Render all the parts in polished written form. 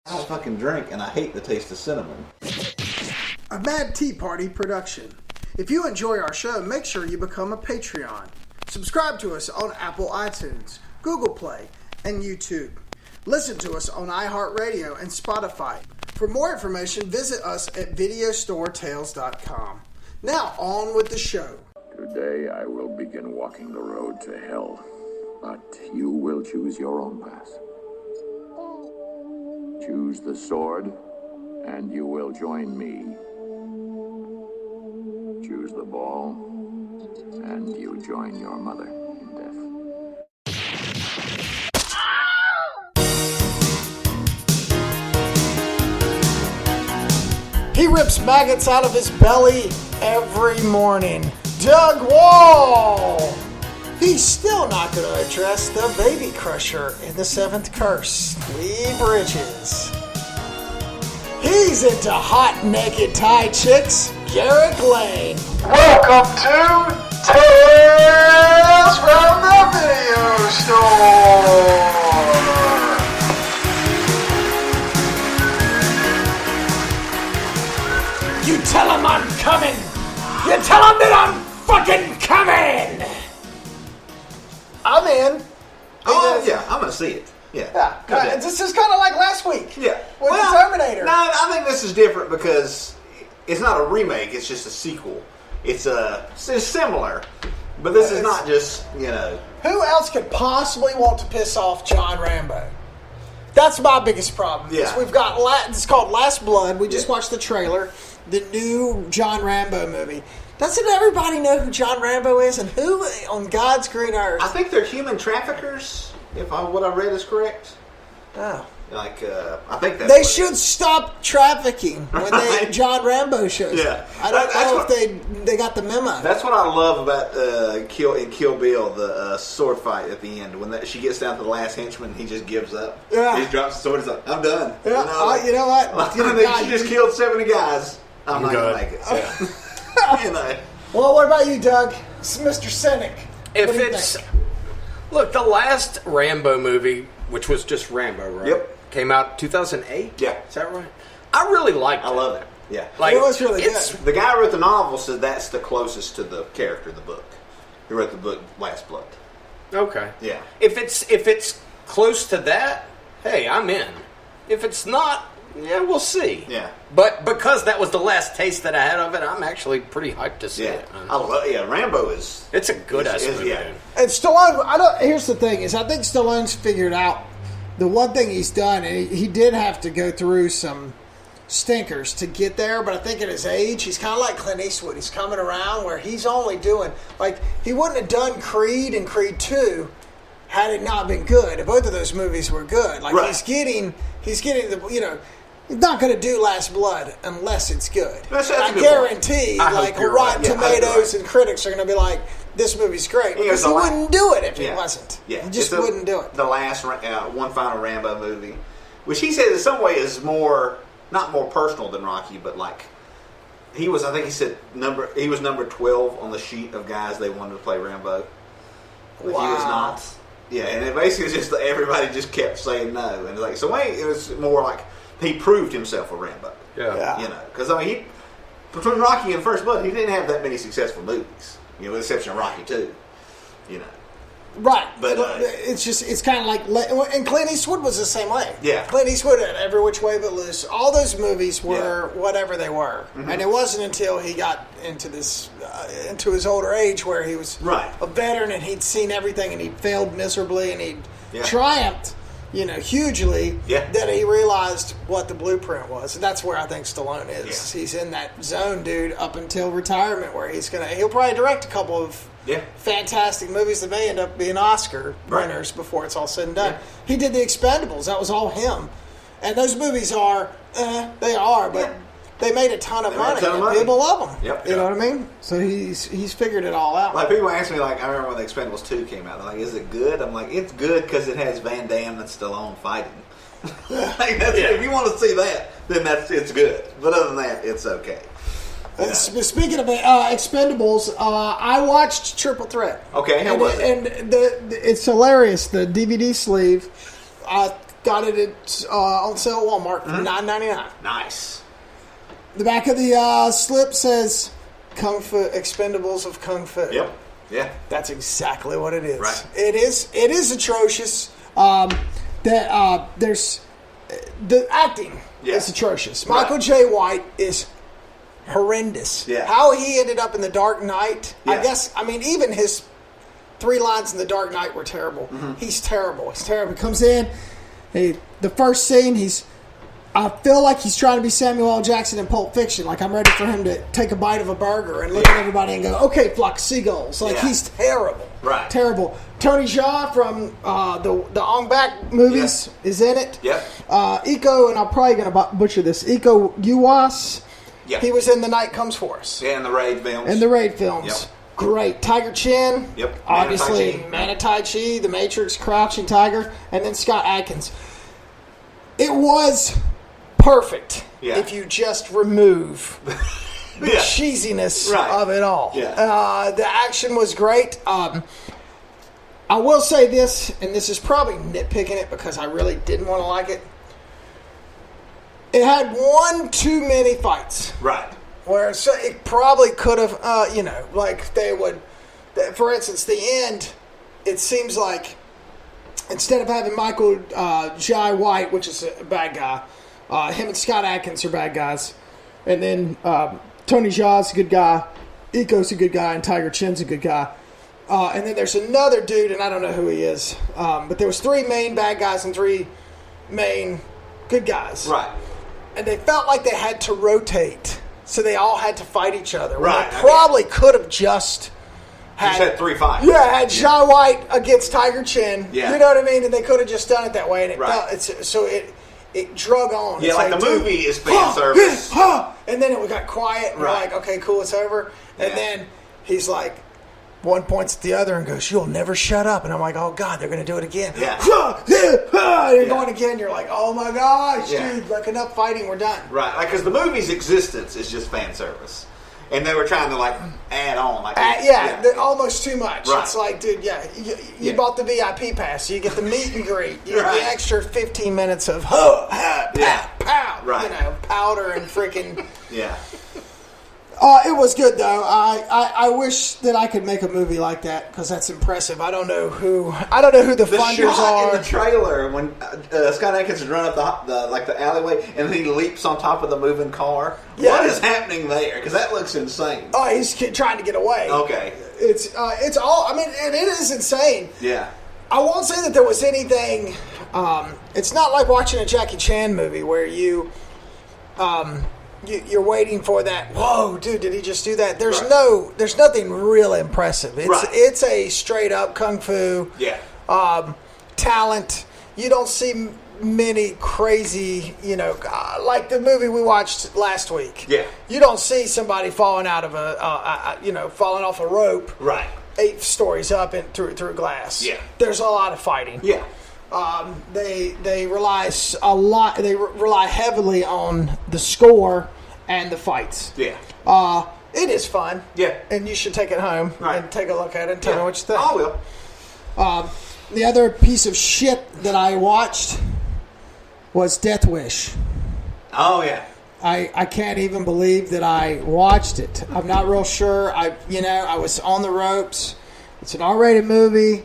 I don't fucking drink, and I hate the taste of cinnamon. A Mad Tea Party production. If you enjoy our show, make sure you become a Patreon. Subscribe to us on Apple iTunes, Google Play, and YouTube. Listen to us on iHeartRadio and Spotify. For more information, visit us at videostoretales.com. Now, on with the show. Today I will begin walking the road to hell, but you will choose your own path. Choose the sword, and you will join me. Choose the ball, and you join your mother in death. He rips maggots out of his belly every morning. Doug Wall! He's still not going to address the baby crusher in the seventh curse, Lee Bridges. He's into hot naked Thai chicks, Garrick Lane. Welcome to Tales from the Video Store. You tell him I'm coming. You tell him that I'm fucking coming. I'm in. Oh, yeah, I'm going to see it. Yeah. This is kind of like last week. Yeah. With the Terminator. No, I think this is different because it's not a remake, it's just a sequel. It's similar, but this is not just, Who else could possibly want to piss off John Rambo? That's my biggest problem. Yeah. We've got, it's called Last Blood. We just watched the trailer. The new John Rambo movie. Doesn't everybody know who John Rambo is and who on God's green earth? I think they're human traffickers, if what I read is correct. Oh. I think that's they should stop trafficking when John Rambo shows up. I don't know if they got the memo. That's what I love about Kill Bill, the sword fight at the end. When she gets down to the last henchman, he just gives up. Yeah. He drops the sword. He's like, I'm done. Yeah, you know what? She just killed 70 guys. I'm not going to make it. So. Well, what about you, Doug? Mr. Cynic. Look, the last Rambo movie, which was just Rambo, right? Yep. Came out 2008? Yeah. Is that right? I really liked it. I love it. Yeah. It was really good. The guy who wrote the novel said that's the closest to the character in the book. He wrote the book Last Blood. Okay. Yeah. If it's close to that, hey, I'm in. If it's not, yeah, we'll see. Yeah. But because that was the last taste that I had of it, I'm actually pretty hyped to see it. Rambo is... It's a good-ass movie. Yeah. And Stallone, here's the thing, is I think Stallone's figured out the one thing he's done, and he did have to go through some stinkers to get there, but I think at his age, he's kind of like Clint Eastwood. He's coming around where he's only doing, he wouldn't have done Creed and Creed 2 had it not been good. Both of those movies were good. Right. He's getting the, he's not going to do Last Blood unless it's good. I guarantee, Rotten Tomatoes and critics are going to be like, this movie's great. Because he wouldn't do it if he wasn't. Yeah. He just wouldn't do it. The last one final Rambo movie, which he says in some way is not more personal than Rocky, but he was, I think he said, he was number 12 on the sheet of guys they wanted to play Rambo. But wow. He was not. Yeah, and it basically just everybody just kept saying no. And it was more like he proved himself a Rambo. Yeah. Because between Rocky and First Blood, he didn't have that many successful movies. With the exception of Rocky 2. Right. But it's kind of like, and Clint Eastwood was the same way. Yeah. Clint Eastwood had Every Which Way But Loose. All those movies were whatever they were. Mm-hmm. And it wasn't until he got into into his older age where he was a veteran and he'd seen everything and he failed miserably and he triumphed, hugely, that he realized what the blueprint was. And that's where I think Stallone is. Yeah. He's in that zone, dude, up until retirement where he'll probably direct a couple of fantastic movies that may end up being Oscar winners before it's all said and done. Yeah. He did The Expendables. That was all him. And those movies are, but they made a ton of money. People love them. Yep. You know what I mean? So he's figured it all out. Like, people ask me, I remember when The Expendables 2 came out, they're like, is it good? I'm like, it's good because it has Van Damme and Stallone fighting. If you want to see that, then it's good. But other than that, it's okay. Yeah. Speaking of Expendables, I watched Triple Threat. Okay, how was it? And it's hilarious. The DVD sleeve Got it on sale at Walmart for $9.99. Nice. The back of the slip says Kung Fu Expendables of Kung Fu. Yep. Yeah. That's exactly what it is. Right. It is atrocious. There's the acting is atrocious. Michael J. White is horrendous. Yeah. How he ended up in The Dark Knight, Yeah. Even his 3 lines in The Dark Knight were terrible. He's terrible. He's terrible. He comes in, the first scene, I feel like he's trying to be Samuel L. Jackson in Pulp Fiction. Like, I'm ready for him to take a bite of a burger and look at everybody and go, okay, flock of seagulls. Like, he's terrible. Right. Terrible. Tony Jaa from the Ong Bak movies is in it. Yep. Iko, and I'm probably going to butcher this, Iko Uwais. Yep. He was in The Night Comes For Us. Yeah, in the Raid films. Yep. Yep. Great. Tiger Chin. Yep. Obviously, Man of Tai Chi, The Matrix, Crouching Tiger, and then Scott Adkins. It was perfect if you just remove the cheesiness of it all. Yeah. The action was great. I will say this, and this is probably nitpicking it because I really didn't want to like it. It had one too many fights. Right. Where it probably could have, like they would, for instance, the end, it seems like instead of having Michael Jai White, which is a bad guy, him and Scott Adkins are bad guys, and then Tony Jaa's a good guy, Iko's a good guy, and Tiger Chin's a good guy. And then there's another dude, and I don't know who he is, but there was 3 main bad guys and 3 main good guys. Right. And they felt like they had to rotate. So they all had to fight each other. Right. They probably could have just had 3 fights. Yeah, had Jai White against Tiger Chin. Yeah. You know what I mean? And they could have just done it that way. And it Right. it drug on. Yeah, it's like the movie is fan service. And then it got quiet. And we're like, okay, cool, it's over. And then he's like, one points at the other and goes, "You'll never shut up." And I'm like, oh, God, they're going to do it again. Yeah. And you're going again. You're like, oh, my gosh, dude, like enough fighting. We're done. Right. Like, because the movie's existence is just fan service. And they were trying to, like, add on. Like, almost too much. Right. It's like, dude, you bought the VIP pass. So you get the meet and greet. You get the extra 15 minutes of pow, right. Powder and freaking... Yeah. It was good, though. I wish that I could make a movie like that because that's impressive. I don't know who the funders shot are. In the trailer when Scott Adkins is running up the alleyway and then he leaps on top of the moving car. Yeah. What is happening there? Because that looks insane. Oh, he's trying to get away. Okay. It's all. I mean, it is insane. Yeah. I won't say that there was anything. It's not like watching a Jackie Chan movie where you're waiting for that. Whoa, dude! Did he just do that? There's nothing real impressive. It's a straight up kung fu. Yeah. Talent. You don't see many crazy, like the movie we watched last week. Yeah. You don't see somebody falling out of falling off a rope. Right. 8 stories up and through glass. Yeah. There's a lot of fighting. Yeah. They rely a lot. They rely heavily on the score and the fights. Yeah. It is fun. Yeah. And you should take it home and take a look at it and tell me what you think. I will. The other piece of shit that I watched was Death Wish. Oh yeah. I can't even believe that I watched it. I'm not real sure. I was on the ropes. It's an R-rated movie.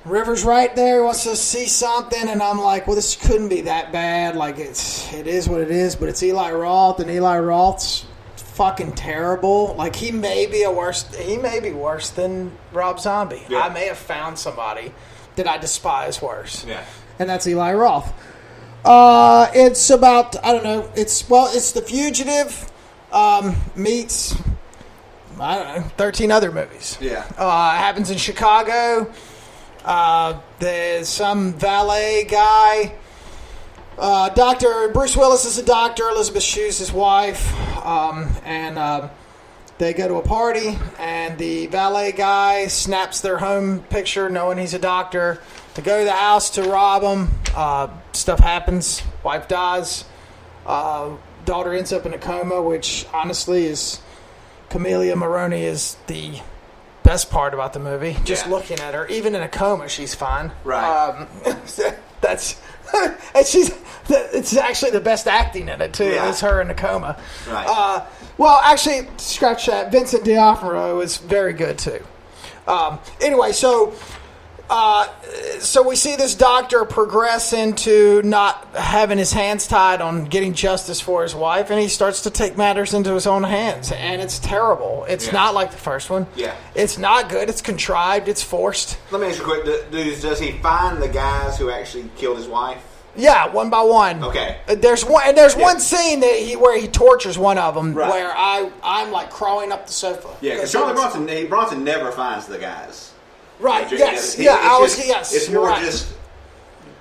River's right there. He wants to see something, and I'm like, well, this couldn't be that bad. Like it is what it is. But it's Eli Roth, and Eli Roth's fucking terrible. Like he may be worse than Rob Zombie. Yeah. I may have found somebody that I despise worse. Yeah. And that's Eli Roth. It's about, I don't know, it's The Fugitive meets, I don't know, 13 other movies. Yeah. It happens in Chicago. There's some valet guy. Bruce Willis is a doctor. Elizabeth Shue's his wife. And they go to a party, and the valet guy snaps their home picture knowing he's a doctor. To go to the house to rob him. Stuff happens. Wife dies. Daughter ends up in a coma, which honestly is... Camelia Maroney is the best part about the movie. Just looking at her. Even in a coma, she's fine. Right. That's and it's actually the best acting in it too. Yeah. It's her in the coma. Right. Well, actually, scratch that. Vincent D'Onofrio was very good too. Anyway, so we see this doctor progress into not having his hands tied on getting justice for his wife, and he starts to take matters into his own hands, and it's terrible. It's not like the first one. Yeah. It's not good. It's contrived. It's forced. Let me ask you quick. Does he find the guys who actually killed his wife? Yeah, one by one. Okay. There's one scene where he tortures one of them, Right. where I'm like crawling up the sofa. Yeah, because Charlie Bronson never finds the guys. Right. Yes. Yes. It's you're more right. just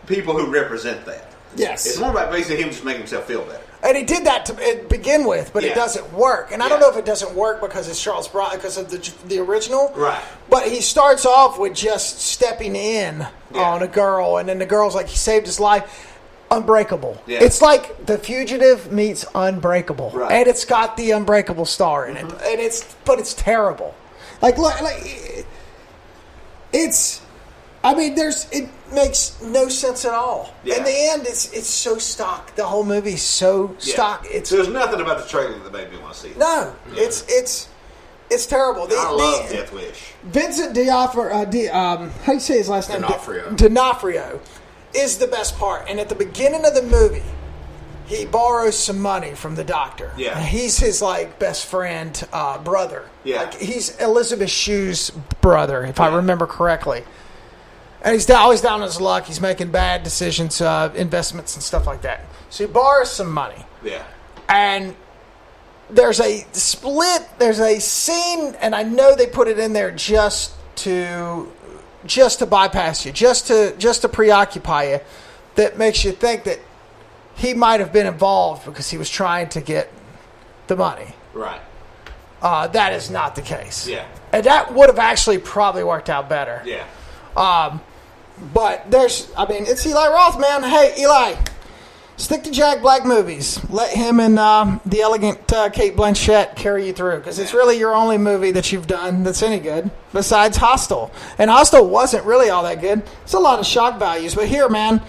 people who represent that. Yes. It's more about basically him just making himself feel better. And he did that to begin with, but it doesn't work. And I don't know if it doesn't work because it's Charles Bronson, because of the original. Right. But he starts off with just stepping in on a girl, and then the girl's like, he saved his life. Unbreakable. Yeah. It's like The Fugitive meets Unbreakable. Right. And it's got the Unbreakable star in it. And it's terrible. It makes no sense at all. Yeah. In the end, it's so stock. The whole movie's so stock. There's nothing about the trailer that made me want to see it. No, it's terrible. I love Death Wish. Vincent D'Onofrio, how do you say his last name? D'Onofrio is the best part. And at the beginning of the movie, he borrows some money from the doctor. Yeah. And he's his best friend, brother. Yeah. He's Elizabeth Shue's brother, if I remember correctly. And he's always down on his luck. He's making bad decisions, investments and stuff like that. So he borrows some money. Yeah. And there's a scene, and I know they put it in there just to bypass you, just to preoccupy you, that makes you think that he might have been involved because he was trying to get the money. Right. That is not the case. Yeah. And that would have actually probably worked out better. Yeah. But it's Eli Roth, man. Hey, Eli, stick to Jack Black movies. Let him and the elegant Kate Blanchett carry you through, because it's really your only movie that you've done that's any good, besides Hostel. And Hostel wasn't really all that good. It's a lot of shock values. But here, man,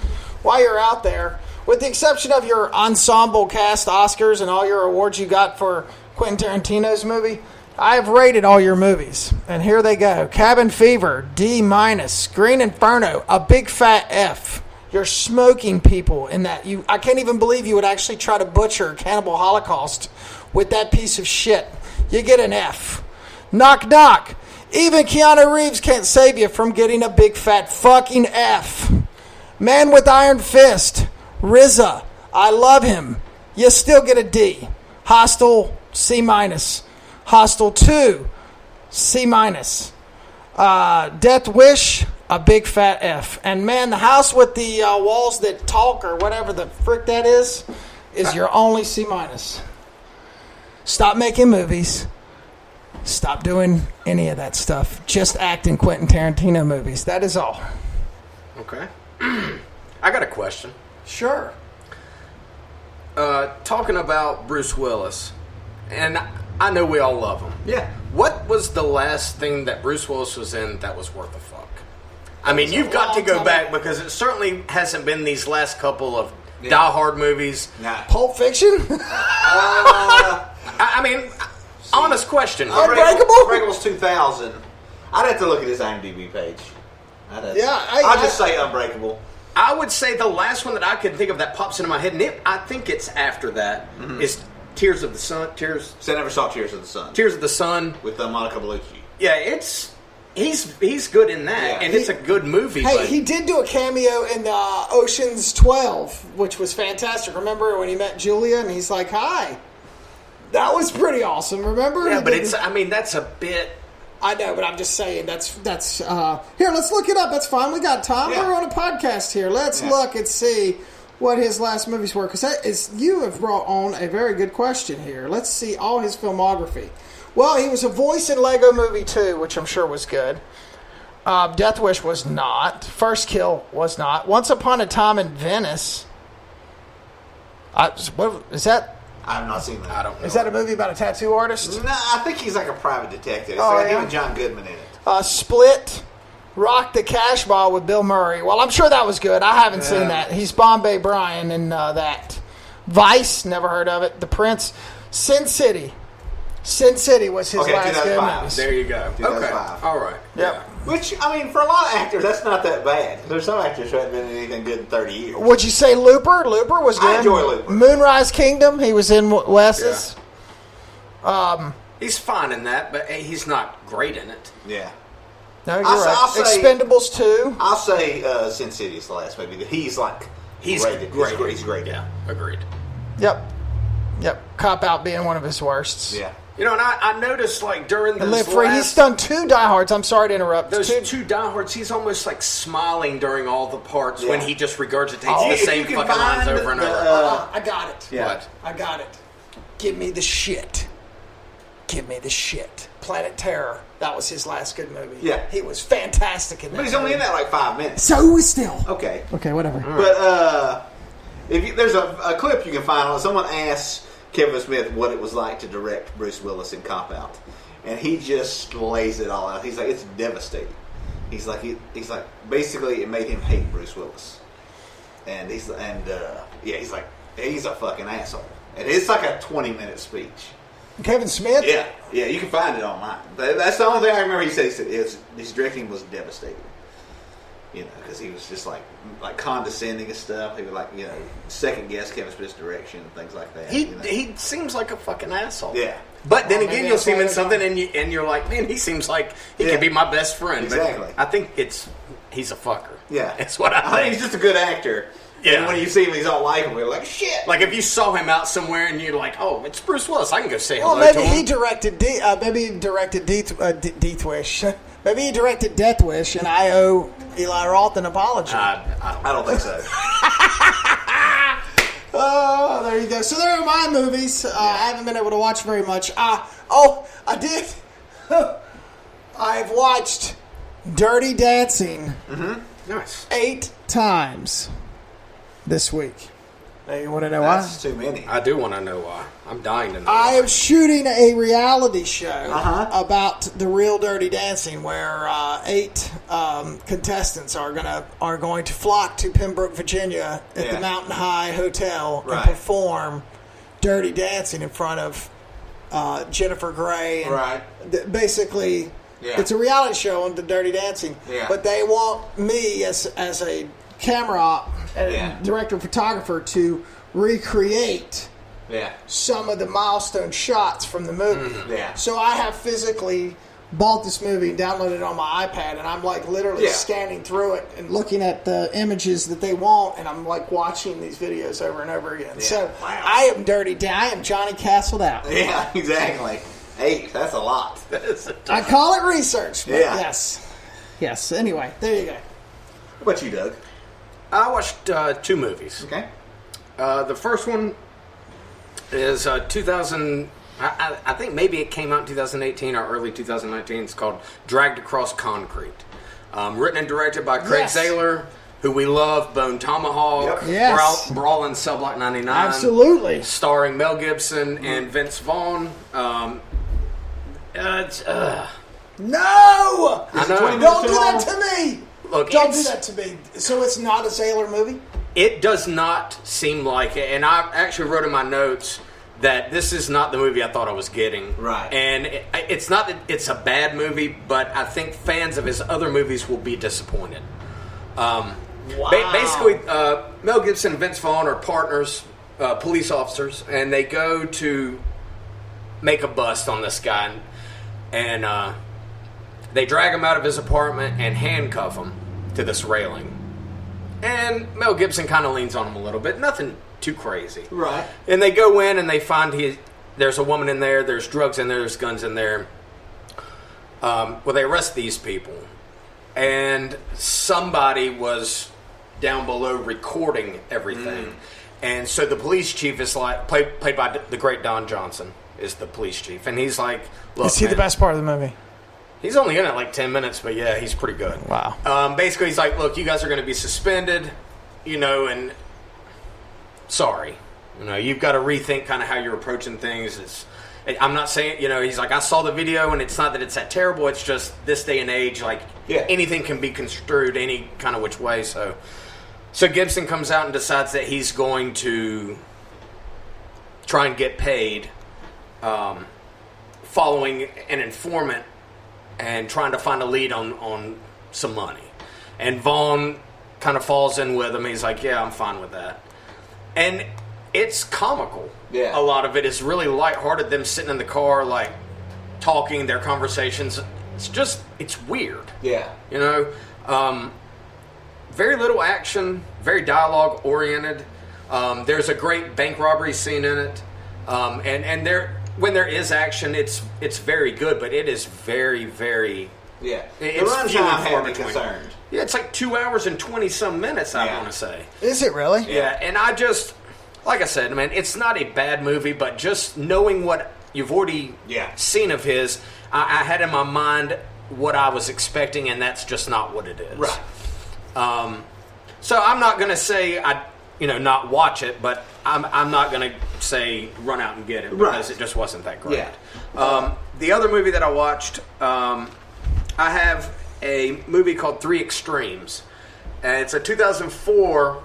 while you're out there, with the exception of your ensemble cast Oscars and all your awards you got for Quentin Tarantino's movie, I have rated all your movies, and here they go. Cabin Fever, D-. Green Inferno, a big fat F. You're smoking people in that. I can't even believe you would actually try to butcher Cannibal Holocaust with that piece of shit. You get an F. Knock knock. Even Keanu Reeves can't save you from getting a big fat fucking F. Man with Iron Fist, RZA, I love him. You still get a D. Hostel, C-. Hostel 2, C-. Death Wish, a big fat F. And man, The House with the Walls That Talk, or whatever the frick that is your only C-. Stop making movies. Stop doing any of that stuff. Just act in Quentin Tarantino movies. That is all. Okay. I got a question. Sure. Talking about Bruce Willis, and I know we all love him. Yeah. What was the last thing that Bruce Willis was in that was worth a fuck? I mean, you've got to go back, because it certainly hasn't been these last couple of Die Hard movies. Nah. Pulp Fiction? I mean, honest question. Unbreakable's 2000. I'd have to look at his IMDb page. I'll just say Unbreakable. I would say the last one that I can think of that pops into my head, and I think it's after that, is Tears of the Sun. So I never saw Tears of the Sun. Tears of the Sun with Monica Bellucci. Yeah, he's good in that, and it's a good movie. Hey, he did do a cameo in the Ocean's 12, which was fantastic. Remember when he met Julia and he's like, "Hi." That was pretty awesome. Remember? Yeah, but that's a bit. I know, but I'm just saying that's here. Let's look it up. That's fine. We got time. Yeah. We're on a podcast here. Let's look and see what his last movies were, because you have brought on a very good question here. Let's see all his filmography. Well, he was a voice in Lego Movie 2, which I'm sure was good. Death Wish was not. First Kill was not. Once Upon a Time in Venice. What is that? I have not seen that. I don't know. Is that a movie about a tattoo artist? No, I think he's like a private detective. It's got him and John Goodman in it. Split. Rock the Cash Ball with Bill Murray. Well, I'm sure that was good. I haven't seen that. He's Bombay Brian in that. Vice, never heard of it. The Prince. Sin City. Sin City was his last good movie. There you go. Okay. All right. Yep. Yeah. Which, I mean, for a lot of actors, that's not that bad. There's some actors who haven't been in anything good in 30 years. Would you say Looper? Looper was good. I enjoy Looper. Moonrise Kingdom, he was in Wes's. Yeah. He's fine in that, but he's not great in it. Yeah. No, you're right. I'll say, Expendables 2. I'll say Sin City is the last movie that he's like rated. Great. He's great. Yeah, agreed. Yep. Cop Out being one of his worsts. Yeah. You know, and I noticed, like, during those Live Free, he's done 2 Die Hards. I'm sorry to interrupt. Those two Die Hards, he's almost, like, smiling during all the parts when he just regurgitates the same fucking lines over and over. I got it. Yeah. What? I got it. Give me the shit. Give me the shit. Planet Terror. That was his last good movie. Yeah. He was fantastic in that. But he's only in that like 5 minutes. So still. Okay. Okay, whatever. But there's a clip you can find on someone asks Kevin Smith what it was like to direct Bruce Willis in Cop Out, and he just lays it all out. He's like, it's devastating. He's like basically it made him hate Bruce Willis, and he's like he's a fucking asshole, and it's like a 20-minute speech. Kevin Smith? Yeah, you can find it online. That's the only thing I remember he said. He said his directing was devastating. You know, because he was just like condescending and stuff. He would second guess Kevin Smith's direction and things like that. He seems like a fucking asshole. Yeah. But then again, you'll see him in something and you're like, man, he seems like he could be my best friend. Exactly. But I think he's a fucker. Yeah. That's what I think. He's just a good actor. Yeah. And when you see him, he's all likable. You're like, shit. Like if you saw him out somewhere and you're like, oh, it's Bruce Willis. I can go say hello to maybe him. he directed Death Wish. Maybe he directed Death Wish, and I owe Eli Roth an apology. I don't think so. Oh, there you go. So there are my movies. I haven't been able to watch very much. I did. I've watched Dirty Dancing Nice. 8 times this week. Now, you want to know why? That's too many. I do want to know why. I'm dying to know. I am shooting a reality show Uh-huh. about the real Dirty Dancing, where 8 contestants are going to flock to Pembroke, Virginia, at the Mountain High Hotel and perform Dirty Dancing in front of Jennifer Grey. And basically, it's a reality show on the Dirty Dancing, but they want me as a camera op and director photographer to recreate some of the milestone shots from the movie. So I have physically bought this movie and downloaded it on my iPad, and I'm like literally scanning through it and looking at the images that they want, and I'm like watching these videos over and over again. So I am I am Johnny Castled out. Yeah, exactly. 8, that's a lot. I call it research, but Yeah. yes. Anyway, there you go. What about you, Doug? I watched 2 movies. Okay. The first one is 2000. I think maybe it came out in 2018 or early 2019. It's called Dragged Across Concrete. Written and directed by Craig Zahler, who we love, Bone Tomahawk, Brawl in Cell Block 99. Absolutely. Starring Mel Gibson and Vince Vaughn. No! I know. Don't do that to me! Look, Don't do that to me. So it's not a Zahler movie? It does not seem like it. And I actually wrote in my notes that this is not the movie I thought I was getting. Right. And it's not that it's a bad movie, but I think fans of his other movies will be disappointed. Basically, Mel Gibson and Vince Vaughn are partners, police officers, and they go to make a bust on this guy. And they drag him out of his apartment and handcuff him to this railing. And Mel Gibson kind of leans on him a little bit. Nothing too crazy. Right. And they go in and they find there's a woman in there, there's drugs in there, there's guns in there. Well, they arrest these people. And somebody was down below recording everything. And so the police chief is like, played by the great Don Johnson, is the police chief. And he's like, look, Is he the best part of the movie? He's only in it like 10 minutes, but yeah, he's pretty good. Wow. Basically, he's like, look, you guys are going to be suspended, and sorry. You've got to rethink kind of how you're approaching things. I'm not saying, he's like, I saw the video and it's not that it's that terrible. It's just this day and age, like anything can be construed any kind of which way. So Gibson comes out and decides that he's going to try and get paid following an informant and trying to find a lead on some money. And Vaughn kind of falls in with him. He's like, yeah, I'm fine with that. And it's comical. Yeah. A lot of it is really lighthearted, them sitting in the car, like, talking, their conversations. It's weird. Yeah. Very little action, very dialogue-oriented. There's a great bank robbery scene in it. And when there is action, it's very good, but it is very, very... Yeah. The runtime had me concerned. Yeah, it's like 2 hours and 20-some minutes, I want to say. Is it really? Yeah, and I just... Like I said, man, it's not a bad movie, but just knowing what you've already seen of his, I had in my mind what I was expecting, and that's just not what it is. Right. So I'm not going to say not watch it, but I'm not going to say run out and get it because it just wasn't that great. Yeah. The other movie that I watched, I have a movie called Three Extremes, and it's a 2004.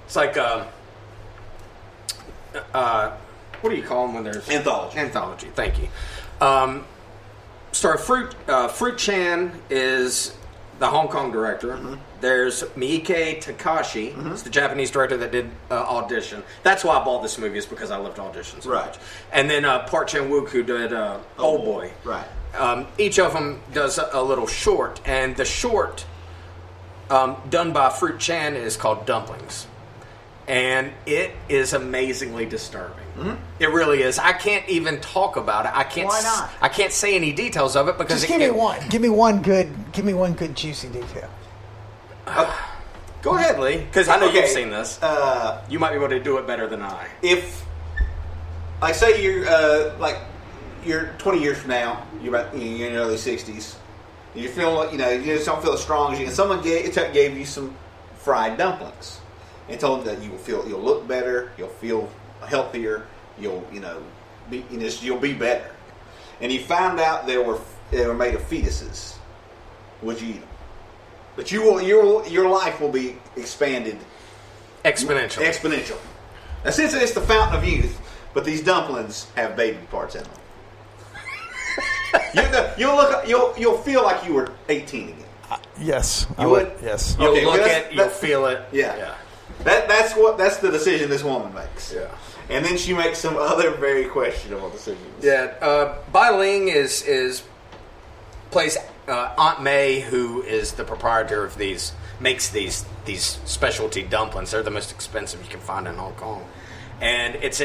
It's like what do you call them when there's... Anthology, thank you. Fruit Chan is the Hong Kong director. Mm-hmm. There's Miike Takashi. Mm-hmm. It's the Japanese director that did Audition. That's why I bought this movie, is because I loved Audition so much. And then Park Chan-wook, who did Old Boy. Right. Each of them does a little short, and the short done by Fruit Chan is called Dumplings. And it is amazingly disturbing. Mm-hmm. It really is. I can't even talk about it. Why not? I can't say any details of it because just give me one. Give me one good juicy detail. Go ahead, Lee, because I know you've seen this. You might be able to do it better than I. If, like, say you're 20 years from now, you're in your early 60s, you feel you just don't feel as strong as you. And someone gave you some fried dumplings. And told them that you'll look better, you'll feel healthier, you'll be better. And you found out they were made of fetuses. Would you eat them? But your life will be expanded exponentially. Essentially, it's the fountain of youth, but these dumplings have baby parts in them. You'll feel like you were 18 again. Yes, you would. Yes, you'll feel it. Yeah. That's the decision this woman makes. Yeah. And then she makes some other very questionable decisions. Yeah. Bai Ling plays Aunt May, who is the proprietor of makes these specialty dumplings. They're the most expensive you can find in Hong Kong. And it's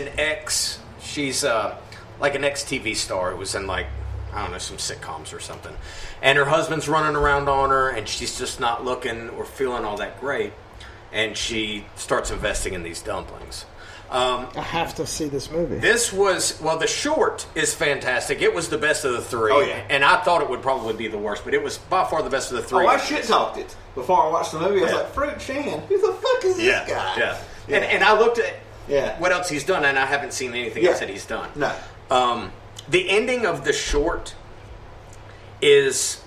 she's like an ex-TV star who was in some sitcoms or something. And her husband's running around on her, and she's just not looking or feeling all that great. And she starts investing in these dumplings. I have to see this movie. The short is fantastic. It was the best of the three. Oh, yeah. And I thought it would probably be the worst, but it was by far the best of the three. Oh, I shit-talked it before I watched the movie. I was like, Fruit Chan, who the fuck is this guy? Yeah. And I looked at what else he's done, and I haven't seen anything else that he's done. No. The ending of the short is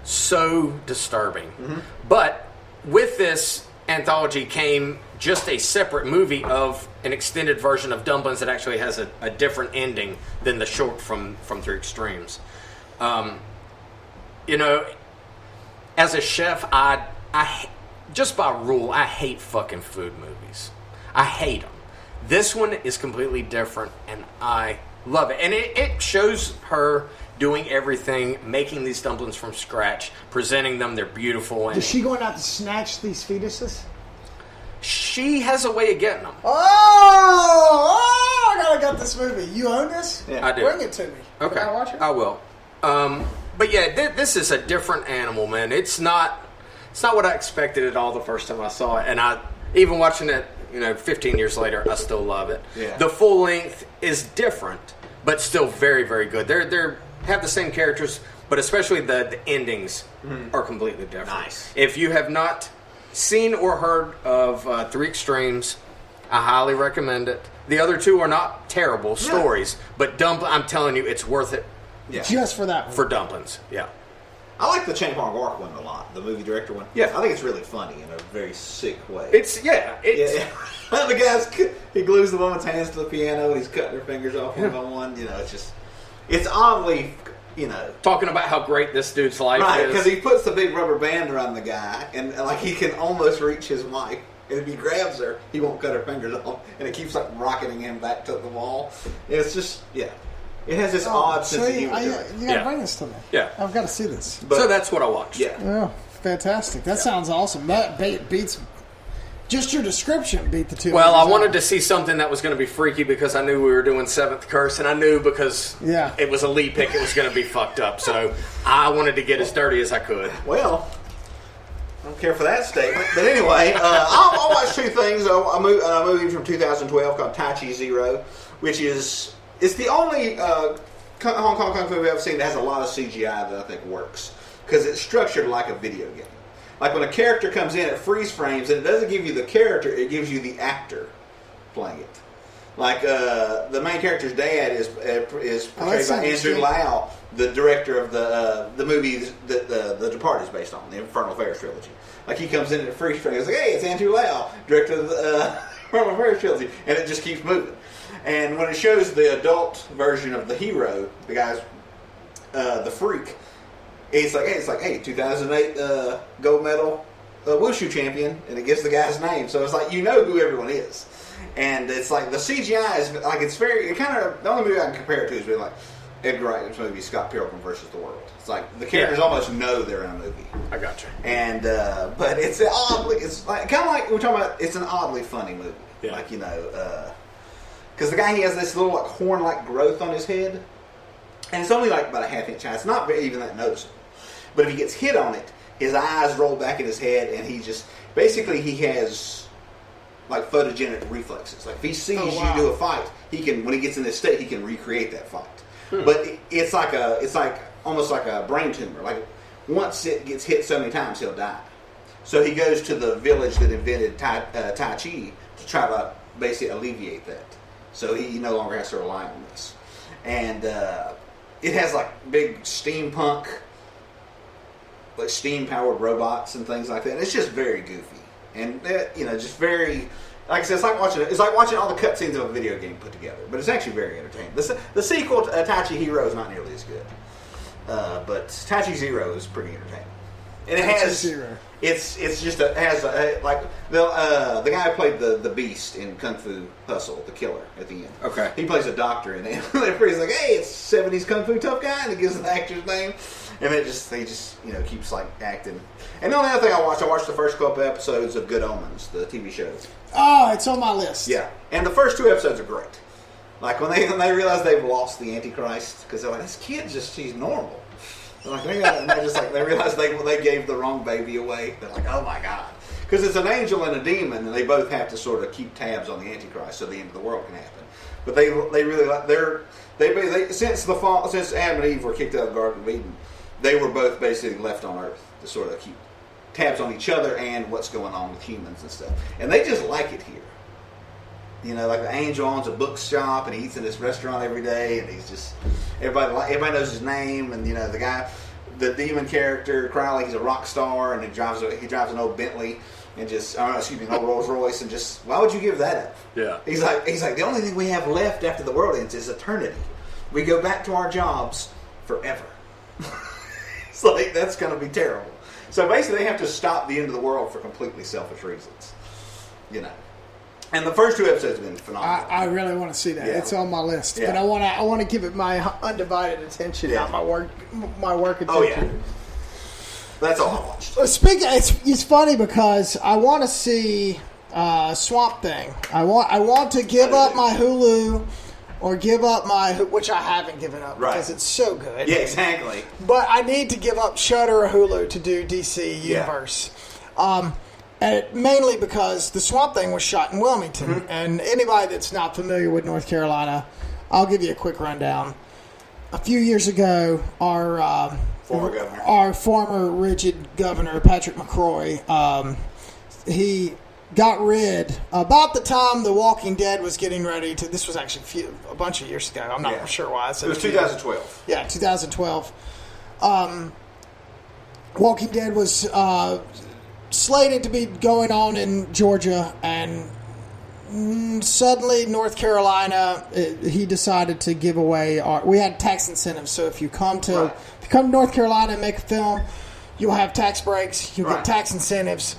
so disturbing. Mm-hmm. But with this anthology came just a separate movie of an extended version of Dumplings that actually has a different ending than the short from Three Extremes. As a chef, I just by rule, I hate fucking food movies. I hate them. This one is completely different, and I love it. And it shows her doing everything, making these dumplings from scratch, presenting them. They're beautiful. And is she going out to snatch these fetuses? She has a way of getting them. I got this movie. You own this? Yeah, I do. Bring it to me. Okay. Can I watch it? I will. But yeah, this is a different animal, man. It's not what I expected at all the first time I saw it. And I even watching it, 15 years later, I still love it. Yeah. The full length is different, but still very, very good. They're have the same characters, but especially the endings are completely different. Nice. If you have not seen or heard of Three Extremes, I highly recommend it. The other two are not terrible stories, but I'm telling you, it's worth it. Yeah. Just for that one. For dumplings, yeah. I like the Chang Park one a lot, the movie director one. Yeah. I think it's really funny in a very sick way. The guy's, he glues the woman's hands to the piano and he's cutting her fingers off one by one. It's oddly, talking about how great this dude's life is. Right, because he puts the big rubber band around the guy and like he can almost reach his wife. And if he grabs her, he won't cut her fingers off. And it keeps like rocketing him back to the wall. It's just, It has this odd sense of humor to it. You got to bring this to me. Yeah. I've got to see this. So that's what I watched. Yeah. Oh, fantastic. That sounds awesome. That beats... Just your description beat the two. Well, I wanted to see something that was going to be freaky because I knew we were doing Seventh Curse, and I knew because it was a lead pick, it was going to be fucked up. So I wanted to get as dirty as I could. Well, I don't care for that statement. But anyway, I'll watch two things. A movie from 2012 called Tai Chi Zero, which is the only Hong Kong Kung Fu movie I've seen that has a lot of CGI that I think works. Because it's structured like a video game. Like when a character comes in, it freeze frames, and it doesn't give you the character, it gives you the actor playing it. Like the main character's dad is portrayed by Andrew Lau, the director of the movie that The Departed is based on, the Infernal Affairs trilogy. Like he comes in and it freeze frames, it's like, hey, it's Andrew Lau, director of the Infernal Affairs trilogy, and it just keeps moving. And when it shows the adult version of the hero, the guy's the freak. It's like, hey, 2008 gold medal wushu champion, and it gives the guy's name. So it's like, who everyone is. And it's like, the CGI is, like, the only movie I can compare it to is really like Edgar Wright's movie Scott Pilgrim versus the World. It's like, the characters almost know they're in a movie. I gotcha. And, but it's like, kind of like, we're talking about, it's an oddly funny movie. Yeah. Like, because the guy, he has this little, like, horn-like growth on his head. And it's only like about a half inch high. It's not even that noticeable. But if he gets hit on it, his eyes roll back in his head, and he has like photogenic reflexes. Like if he sees you do a fight, when he gets in this state, he can recreate that fight. But it's almost like a brain tumor. Like once it gets hit so many times, he'll die. So he goes to the village that invented Tai Chi to try to basically alleviate that. So he no longer has to rely on this. And it has like big steampunk, like steam-powered robots and things like that. And it's just very goofy, and just very, like I said, it's like watching all the cutscenes of a video game put together. But it's actually very entertaining. The sequel to Tai Chi Hero is not nearly as good, but Tai Chi Zero is pretty entertaining. And it has like the guy who played the Beast in Kung Fu Hustle, the killer at the end. Okay, he plays a doctor, and he's like, hey, it's 70s Kung Fu tough guy, and he gives the actor's name. And he just keeps like acting. And the only other thing I watched the first couple episodes of Good Omens, the TV show. Oh, it's on my list. Yeah, and the first two episodes are great. Like when they realize they've lost the Antichrist, because they're like, this kid she's normal. Like they realize they gave the wrong baby away. They're like, oh my god, because it's an angel and a demon, and they both have to sort of keep tabs on the Antichrist so the end of the world can happen. But they really like since Adam and Eve were kicked out of the Garden of Eden, they were both basically left on Earth to sort of keep tabs on each other and what's going on with humans and stuff. And they just like it here. Like the angel owns a bookshop and he eats in this restaurant every day, and he's just everybody knows his name. And the guy, the demon character Crowley, he's a rock star, and he drives an old Bentley and an old Rolls Royce, and just why would you give that up? Yeah. He's like the only thing we have left after the world ends is eternity. We go back to our jobs forever. It's like, that's going to be terrible. So basically, they have to stop the end of the world for completely selfish reasons. And the first two episodes have been phenomenal. I really want to see that. Yeah. It's on my list, but I want to give it my undivided attention, not my work attention. Oh yeah. That's all I watched. It's funny because I want to see Swamp Thing. I want to give up my Hulu. Or give up which I haven't given up because it's so good. Yeah, exactly. But I need to give up Shudder or Hulu to do DC Universe. And mainly because the Swamp Thing was shot in Wilmington. Mm-hmm. And anybody that's not familiar with North Carolina, I'll give you a quick rundown. A few years ago, our former rigid governor, Patrick McCrory, he got rid about the time The Walking Dead was getting ready to. This was actually a bunch of years ago. I'm not sure why I said it was 2012. Yeah, 2012. Walking Dead was slated to be going on in Georgia, and suddenly North Carolina, he decided to give away we had tax incentives. So if you come to North Carolina and make a film, you'll have tax breaks, you'll get tax incentives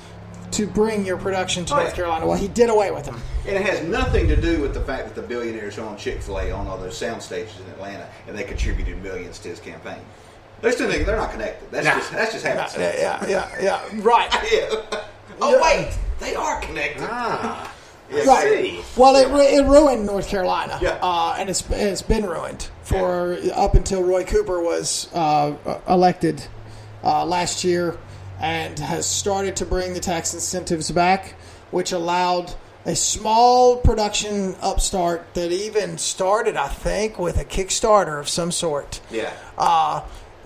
to bring your production to North Carolina. Well, he did away with them. And it has nothing to do with the fact that the billionaires own Chick-fil-A on all those sound stages in Atlanta, and they contributed millions to his campaign. Those two things, they're not connected. That's just happenstance. Yeah. Right. Yeah. Oh, wait. They are connected. Ah. Right. Well, it ruined North Carolina. Yeah. And it's been ruined for up until Roy Cooper was elected last year, and has started to bring the tax incentives back, which allowed a small production upstart that even started, I think, with a Kickstarter of some sort. Yeah.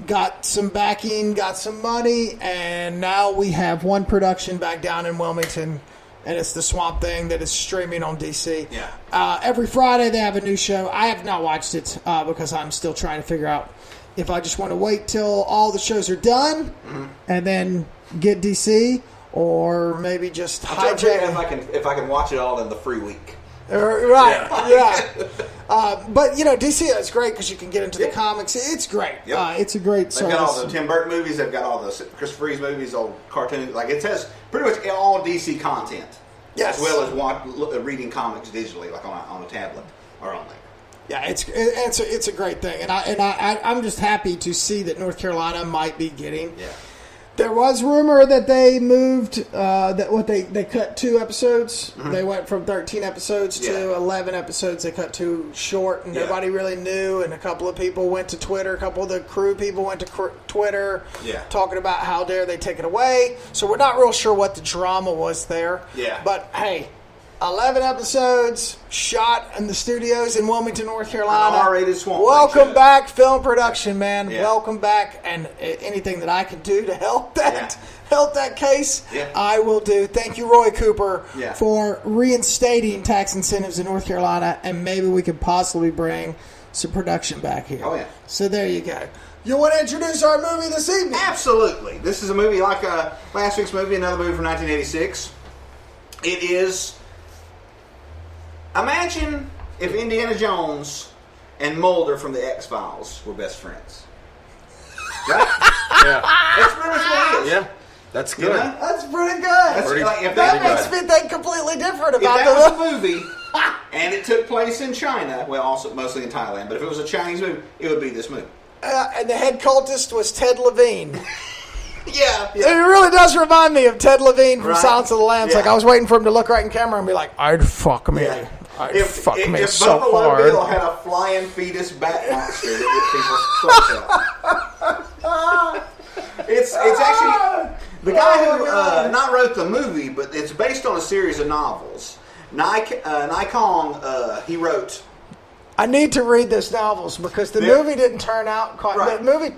Got some backing, got some money, and now we have one production back down in Wilmington, and it's the Swamp Thing that is streaming on DC. Yeah. Every Friday they have a new show. I have not watched it because I'm still trying to figure out if I just want to wait till all the shows are done and then get DC, or maybe just hijack. If I can watch it all in the free week. Right, yeah. But, DC is great because you can get into the comics. It's great. Yep. It's a great They've got all the Tim Burton movies. They've got all the Christopher Reeves movies, old cartoons. Like, it has pretty much all DC content. Yes. As well as reading comics digitally, like on a tablet or on there. Yeah, it's a great thing, and I'm just happy to see that North Carolina might be getting. Yeah. There was rumor that they moved they cut 2 episodes. Mm-hmm. They went from 13 episodes to 11 episodes. They cut 2 short, and nobody really knew. And a couple of people went to Twitter. A couple of the crew people went to Twitter, talking about how dare they take it away. So we're not real sure what the drama was there. Yeah. But hey, 11 episodes shot in the studios in Wilmington, North Carolina. An R-rated Swamp Thing Welcome back, film production, man. Yeah. Welcome back, and anything that I can do to help that case, I will do. Thank you, Roy Cooper, for reinstating tax incentives in North Carolina, and maybe we could possibly bring some production back here. Oh, yeah. So there you go. You want to introduce our movie this evening? Absolutely. This is a movie like last week's movie, another movie from 1986. It is... Imagine if Indiana Jones and Mulder from the X-Files were best friends. Right? Yeah. That's pretty much what it is. Yeah. That's good. You know? That's pretty good. That makes me think completely different about if that was a movie and it took place in China, well, also mostly in Thailand, but if it was a Chinese movie, it would be this movie. And the head cultist was Ted Levine. Yeah. It really does remind me of Ted Levine from Silence of the Lambs. Like, I was waiting for him to look right in camera and be like, I'd fuck me. Yeah. I'd fuck me if so Buffalo hard. Bill had a flying fetus bat monster that would people's throats out. It's actually the guy who not wrote the movie, but it's based on a series of novels. Nikon, he wrote. I need to read those novels because the movie didn't turn out quite. Right. The movie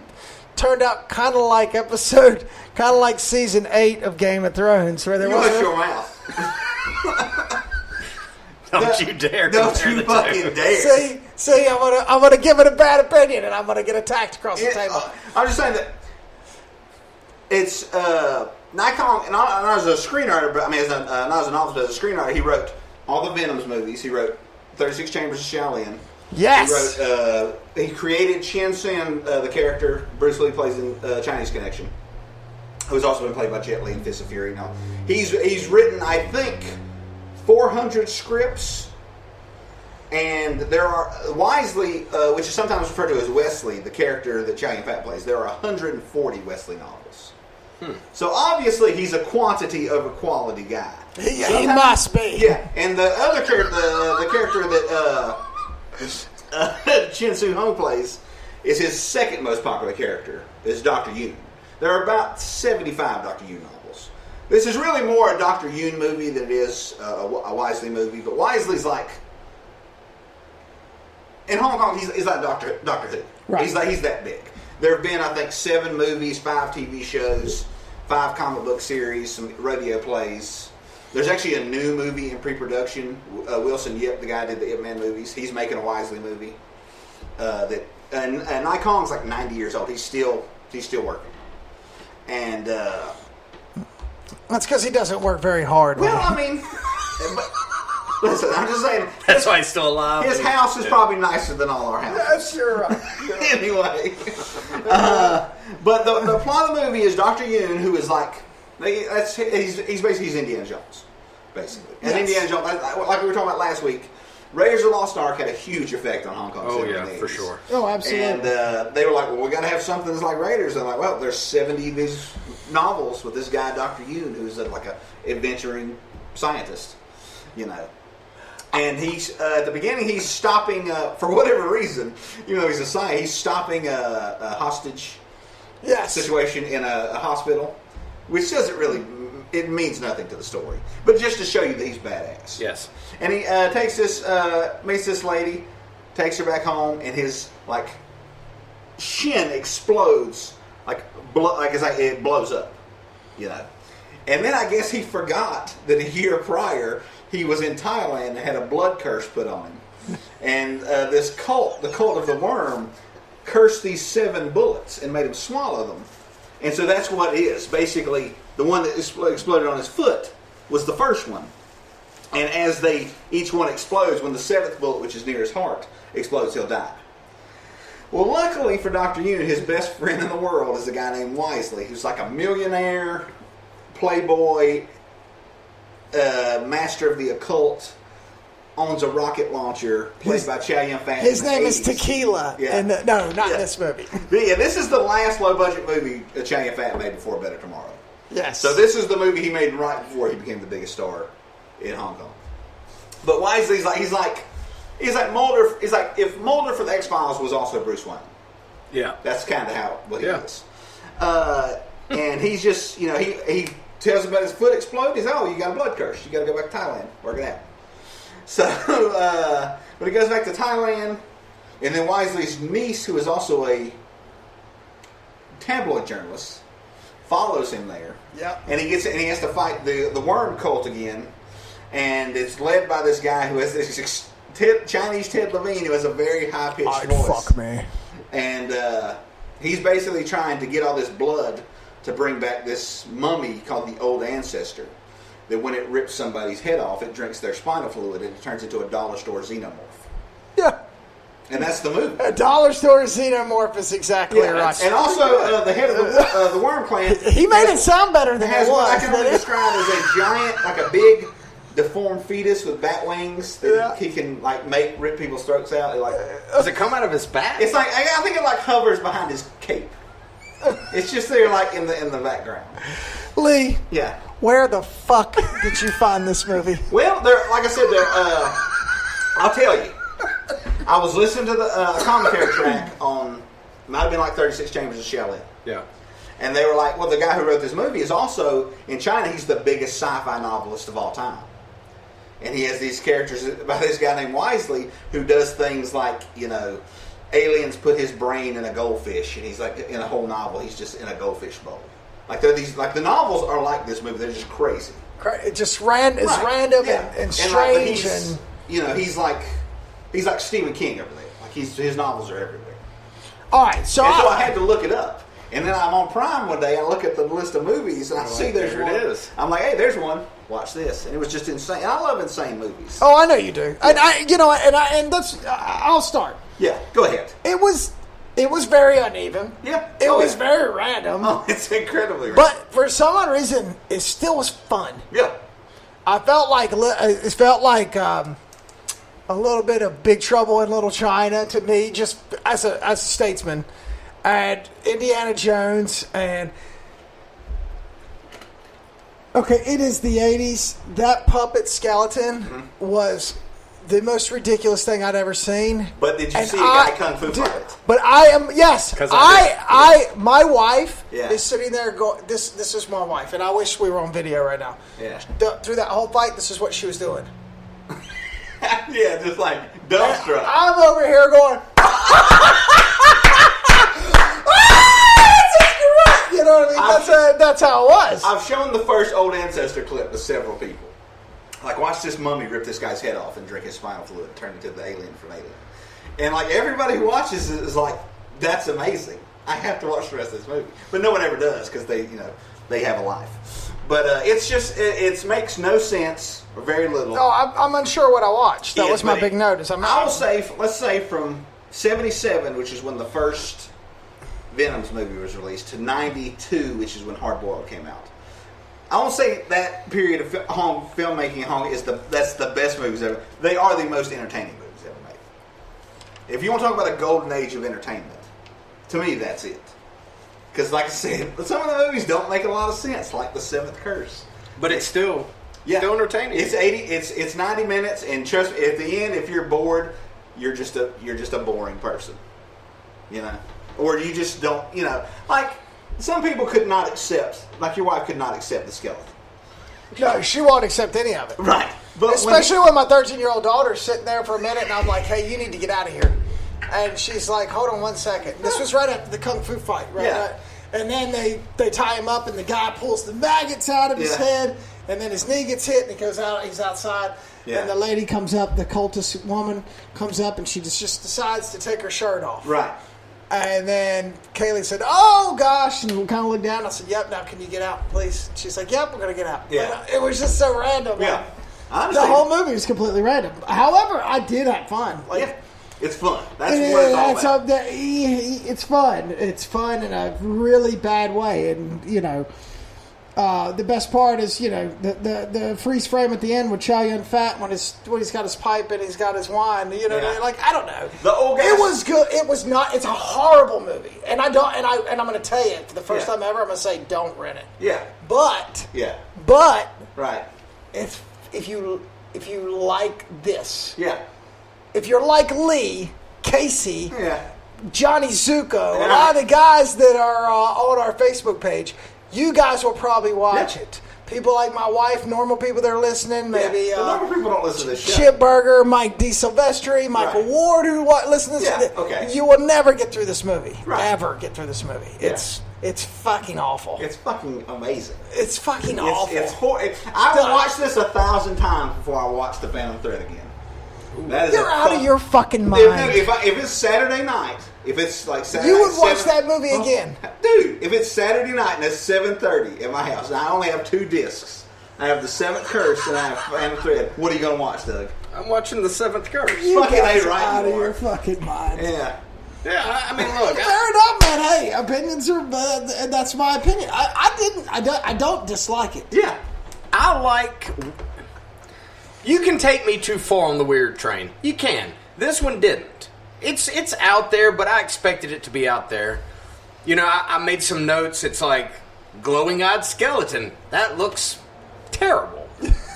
turned out kind of like season 8 of Game of Thrones, where there was. Shut your mouth. Don't you dare! Don't you fucking dare! See, I'm gonna give it a bad opinion, and I'm gonna get attacked across the table. I'm just saying that it's Nikon, and I was a screenwriter, but I mean, not as a novelist, but as a screenwriter, he wrote all the Venoms movies. He wrote 36 Chambers of Shaolin. Yes. He wrote. He created Chen Hsun, the character Bruce Lee plays in Chinese Connection, who's also been played by Jet Li in Fist of Fury. Now he's written, I think, 400 scripts, and there are Wisely, which is sometimes referred to as Wesley, the character that Chow Yun-fat plays. There are 140 Wesley novels. So obviously he's a quantity over quality guy. He must be. Yeah, and the other character, the character that Chin Soo Hong plays, is his second most popular character. Is Dr. Yoon. There are about 75 Dr. Yoon novels. This is really more a Dr. Yoon movie than it is a Wisely movie. But Wisely's like, in Hong Kong, he's like Doctor Who. Right. He's that big. There have been, I think, 7 movies, 5 TV shows, 5 comic book series, some radio plays. There's actually a new movie in pre-production. Wilson Yip, the guy who did the Ip Man movies, he's making a Wisely movie. And Nikong's like 90 years old. He's still working. And that's because he doesn't work very hard. Well, I mean, listen, I'm just saying. That's why he's still alive. His house is probably nicer than all our houses. Yes, you're right. Anyway, but the plot of the movie is Dr. Yoon, who is like, he's basically Indiana Jones, basically. And Indiana Jones, like we were talking about last week, Raiders of the Lost Ark had a huge effect on Hong Kong. Oh yeah, for sure. Oh, absolutely. And they were like, well, we got to have something that's like Raiders. And I'm like, well, there's 70 of these novels with this guy, Dr. Yoon, who's like a adventuring scientist, you know. And he's at the beginning, he's stopping for whatever reason. You know, he's a scientist. He's stopping a hostage situation in a hospital, which doesn't really. It means nothing to the story, but just to show you that he's badass. Yes. And he takes this, meets this lady, takes her back home, and his like shin explodes, it blows up, you know. And then I guess he forgot that a year prior he was in Thailand and had a blood curse put on him, and this cult, the cult of the worm, cursed these 7 bullets and made him swallow them, and so that's what it is basically. The one that exploded on his foot was the first one. And as each one explodes, when the 7th bullet, which is near his heart, explodes, he'll die. Well, luckily for Dr. Yoon, his best friend in the world is a guy named Wisely, who's like a millionaire, playboy, master of the occult, owns a rocket launcher, played by Chow Yun-fat. His name is Tequila. Yeah. No, not in this movie. Yeah, this is the last low-budget movie Chow Yun-fat made before Better Tomorrow. Yes. So this is the movie he made right before he became the biggest star in Hong Kong. But Wisely's he's like Mulder. He's like if Mulder for the X-Files was also Bruce Wayne. Yeah. That's kind of what he is. And he's just, you know, he tells him about his foot explode. He's you got a blood curse. You got to go back to Thailand. Work it out. So, but he goes back to Thailand, and then Wisely's niece, who is also a tabloid journalist, follows him there. Yep. And he has to fight the worm cult again, and it's led by this guy who has this Chinese Ted Levine who has a very high pitched voice. Fuck me. And he's basically trying to get all this blood to bring back this mummy called the Old Ancestor. That when it rips somebody's head off, it drinks their spinal fluid and it turns into a dollar store xenomorph. Yeah. And that's the movie. A dollar store xenomorph is exactly right. And also, the head of the Worm Clan. He made it sound better than it was. What I can only describe as a giant, like a big, deformed fetus with bat wings that he can rip people's throats out. Does it come out of his back? It's like I think it hovers behind his cape. It's just there in the background. Lee. Yeah. Where the fuck did you find this movie? Well, like I said, I'll tell you. I was listening to the commentary track on, might have been like 36 Chambers of Shaolin. Yeah. And they were like, well, the guy who wrote this movie is also, in China, he's the biggest sci-fi novelist of all time. And he has these characters by this guy named Wisely who does things like, you know, aliens put his brain in a goldfish, and he's like, in a whole novel, he's just in a goldfish bowl. Like the novels are like this movie. They're just crazy. It just it's random and strange, and you know, he's like Stephen King over there. Like his novels are everywhere. All right, so I had to look it up, and then I'm on Prime one day. I look at the list of movies, and I see there's one. It is. I'm like, hey, there's one. Watch this, and it was just insane. And I love insane movies. Oh, I know you do. And I'll start. Yeah, go ahead. It was very uneven. Yeah. It was very random. Oh, it's incredibly random. But for some odd reason, it still was fun. Yeah. I felt like it felt like a little bit of Big Trouble in Little China to me, just as a statesman, and Indiana Jones, and okay, it is the 80s. That puppet skeleton was the most ridiculous thing I'd ever seen. But did you see a guy kung fu fight? But I am, yes. My wife is sitting there going, this is my wife, and I wish we were on video right now. Yeah. Through that whole fight, this is what she was doing. Yeah, just like dumbstruck. I'm over here going, you know what I mean? That's how it was. I've shown the first Old Ancestor clip to several people. like, watch this mummy rip this guy's head off and drink his spinal fluid and turn into the alien from Alien. And, like, everybody who watches it is like, that's amazing. I have to watch the rest of this movie. But no one ever does because they have a life. But it's just, it makes no sense or very little. No, I'm unsure what I watched. That was my big notice. I'll say, let's say from 77, which is when the first Venom's movie was released, to 92, which is when Hard Boiled came out. I won't say that period of filmmaking in Hong Kong that's the best movies ever. They are the most entertaining movies ever made. If you want to talk about a golden age of entertainment, to me that's it. Because, like I said, some of the movies don't make a lot of sense, like The Seventh Curse. But it's still entertaining. It's 90 minutes, and trust me, at the end, if you're bored, you're just a boring person, or you just don't, like. Some people could not accept, like your wife could not accept the skeleton. No, she won't accept any of it. Right. But especially when my 13-year-old daughter's sitting there for a minute and I'm like, hey, you need to get out of here. And she's like, hold on 1 second. This was right after the Kung Fu fight, right? Yeah. And then they tie him up and the guy pulls the maggots out of his head and then his knee gets hit and he goes out, he's outside. Yeah. And the lady comes up, the cultist woman comes up and she just decides to take her shirt off. Right. And then Kaylee said, oh, gosh. And we kind of looked down. I said, yep, now can you get out, please? And she's like, yep, we're going to get out. Yeah. But it was just so random. Yeah. The whole movie was completely random. However, I did have fun. It's fun. That's what it's all about. It's fun. It's fun in a really bad way. And, the best part is, the freeze frame at the end with Chow Yun-Fat when he's got his pipe and he's got his wine. Like, I don't know. The old guys. It was good. It was not. It's a horrible movie, and I'm going to tell you for the first time ever, I'm going to say don't rent it. Yeah. But. Right. If you like this. Yeah. If you're like Lee, Casey. Yeah. Johnny Zuko, a lot of the guys that are on our Facebook page. You guys will probably watch it. People like my wife, normal people that are listening, maybe. Normal people don't listen to this show. Chip Berger, Mike D. Silvestri, Michael Ward, who listen to this. Yeah, okay. You will never get through this movie. Right. Ever get through this movie. Yeah. It's fucking awful. It's fucking amazing. It's fucking awful. I will watch this 1,000 times before I watch The Phantom Thread again. You're out of your fucking mind. If it's Saturday night, if it's like Saturday you would watch that movie again. Dude, if it's Saturday night and it's 7:30 at my house, and I only have 2 discs. I have The Seventh Curse and I have Phantom Thread. What are you going to watch, Doug? I'm watching The Seventh Curse. You fucking guys A right out of more. your fucking mind. Yeah. Yeah, I mean, look. Fair enough, man. Hey, opinions are, that's my opinion. I don't dislike it. Yeah. You can take me too far on the weird train. You can. This one didn't. It's out there, but I expected it to be out there. I made some notes. It's like glowing-eyed skeleton. That looks terrible.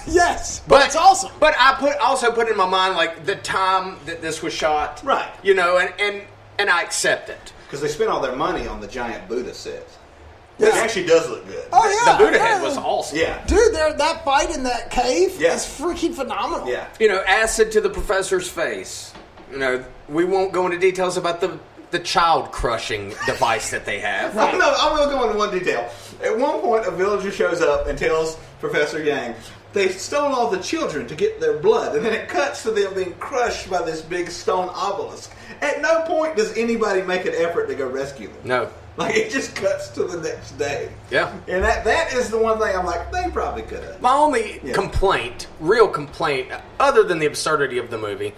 Yes, but it's awesome. But I also put in my mind like the time that this was shot. Right. And I accept it. Because they spent all their money on the giant Buddha set. It actually does look good. Oh, yeah. The Buddha head was awesome. Yeah. Dude, that fight in that cave is freaking phenomenal. Yeah. Acid to the professor's face. We won't go into details about the child-crushing device that they have. Right. I'm going to go into one detail. At one point, a villager shows up and tells Professor Yang, they've stolen all the children to get their blood. And then it cuts to them being crushed by this big stone obelisk. At no point does anybody make an effort to go rescue them. No. Like, it just cuts to the next day. Yeah. And that is the one thing I'm like, they probably could have. My only real complaint, other than the absurdity of the movie,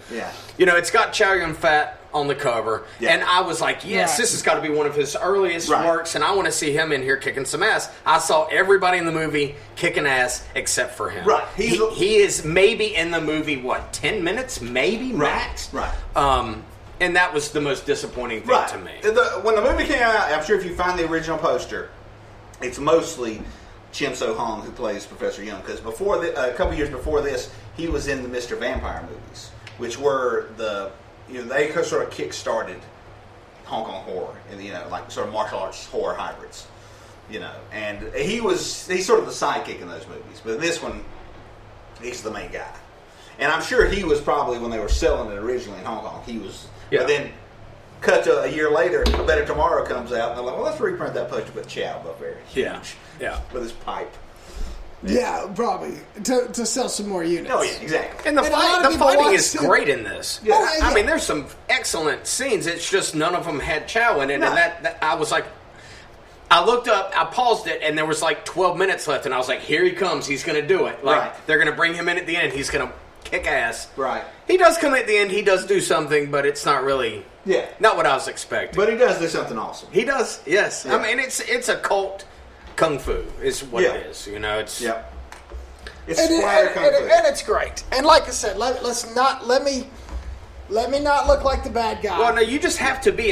it's got Chow Yun-Fat on the cover, and I was like, yes, this has got to be one of his earliest works, and I want to see him in here kicking some ass. I saw everybody in the movie kicking ass except for him. Right. He is maybe in the movie, 10 minutes? Maybe, max? Right. And that was the most disappointing thing to me. When the movie came out, I'm sure if you find the original poster, it's mostly Chim So-hong who plays Professor Young. Because a couple years before this, he was in the Mr. Vampire movies, which were they sort of kick-started Hong Kong horror, and like sort of martial arts horror hybrids. And he's sort of the sidekick in those movies. But in this one, he's the main guy. And I'm sure he was probably, when they were selling it originally in Hong Kong, he was. Yeah. But then, cut to a year later, A Better Tomorrow comes out, and they're like, well, let's reprint that poster, but Chow up there. Huge. Yeah. With his pipe. Yeah, probably to sell some more units. Oh yeah, exactly. And the fighting is great in this. Yeah. Oh, yeah. I mean, there's some excellent scenes. It's just none of them had Chow in it, and that I was like, I looked up, I paused it, and there was like 12 minutes left, and I was like, here he comes, he's going to do it. Like they're going to bring him in at the end, he's going to kick ass. Right. He does come at the end, he does do something, but it's not really not what I was expecting. But he does do something awesome. He does, yes. Yeah. I mean, it's a cult kung fu is what it is. You know, it's it's splatter kung fu, and it's great. And like I said, let me not look like the bad guy. Well, no, you just have to be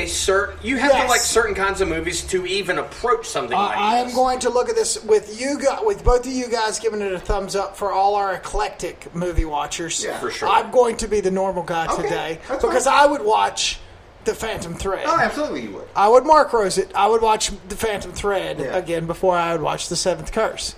you have to like certain kinds of movies to even approach something like this. I am going to look at this with both of you guys giving it a thumbs up for all our eclectic movie watchers. Yeah, for sure. I'm going to be the normal guy today because I would watch The Phantom Thread. Oh, absolutely you would. I would Mark Rose it. I would watch The Phantom Thread again before I would watch The Seventh Curse.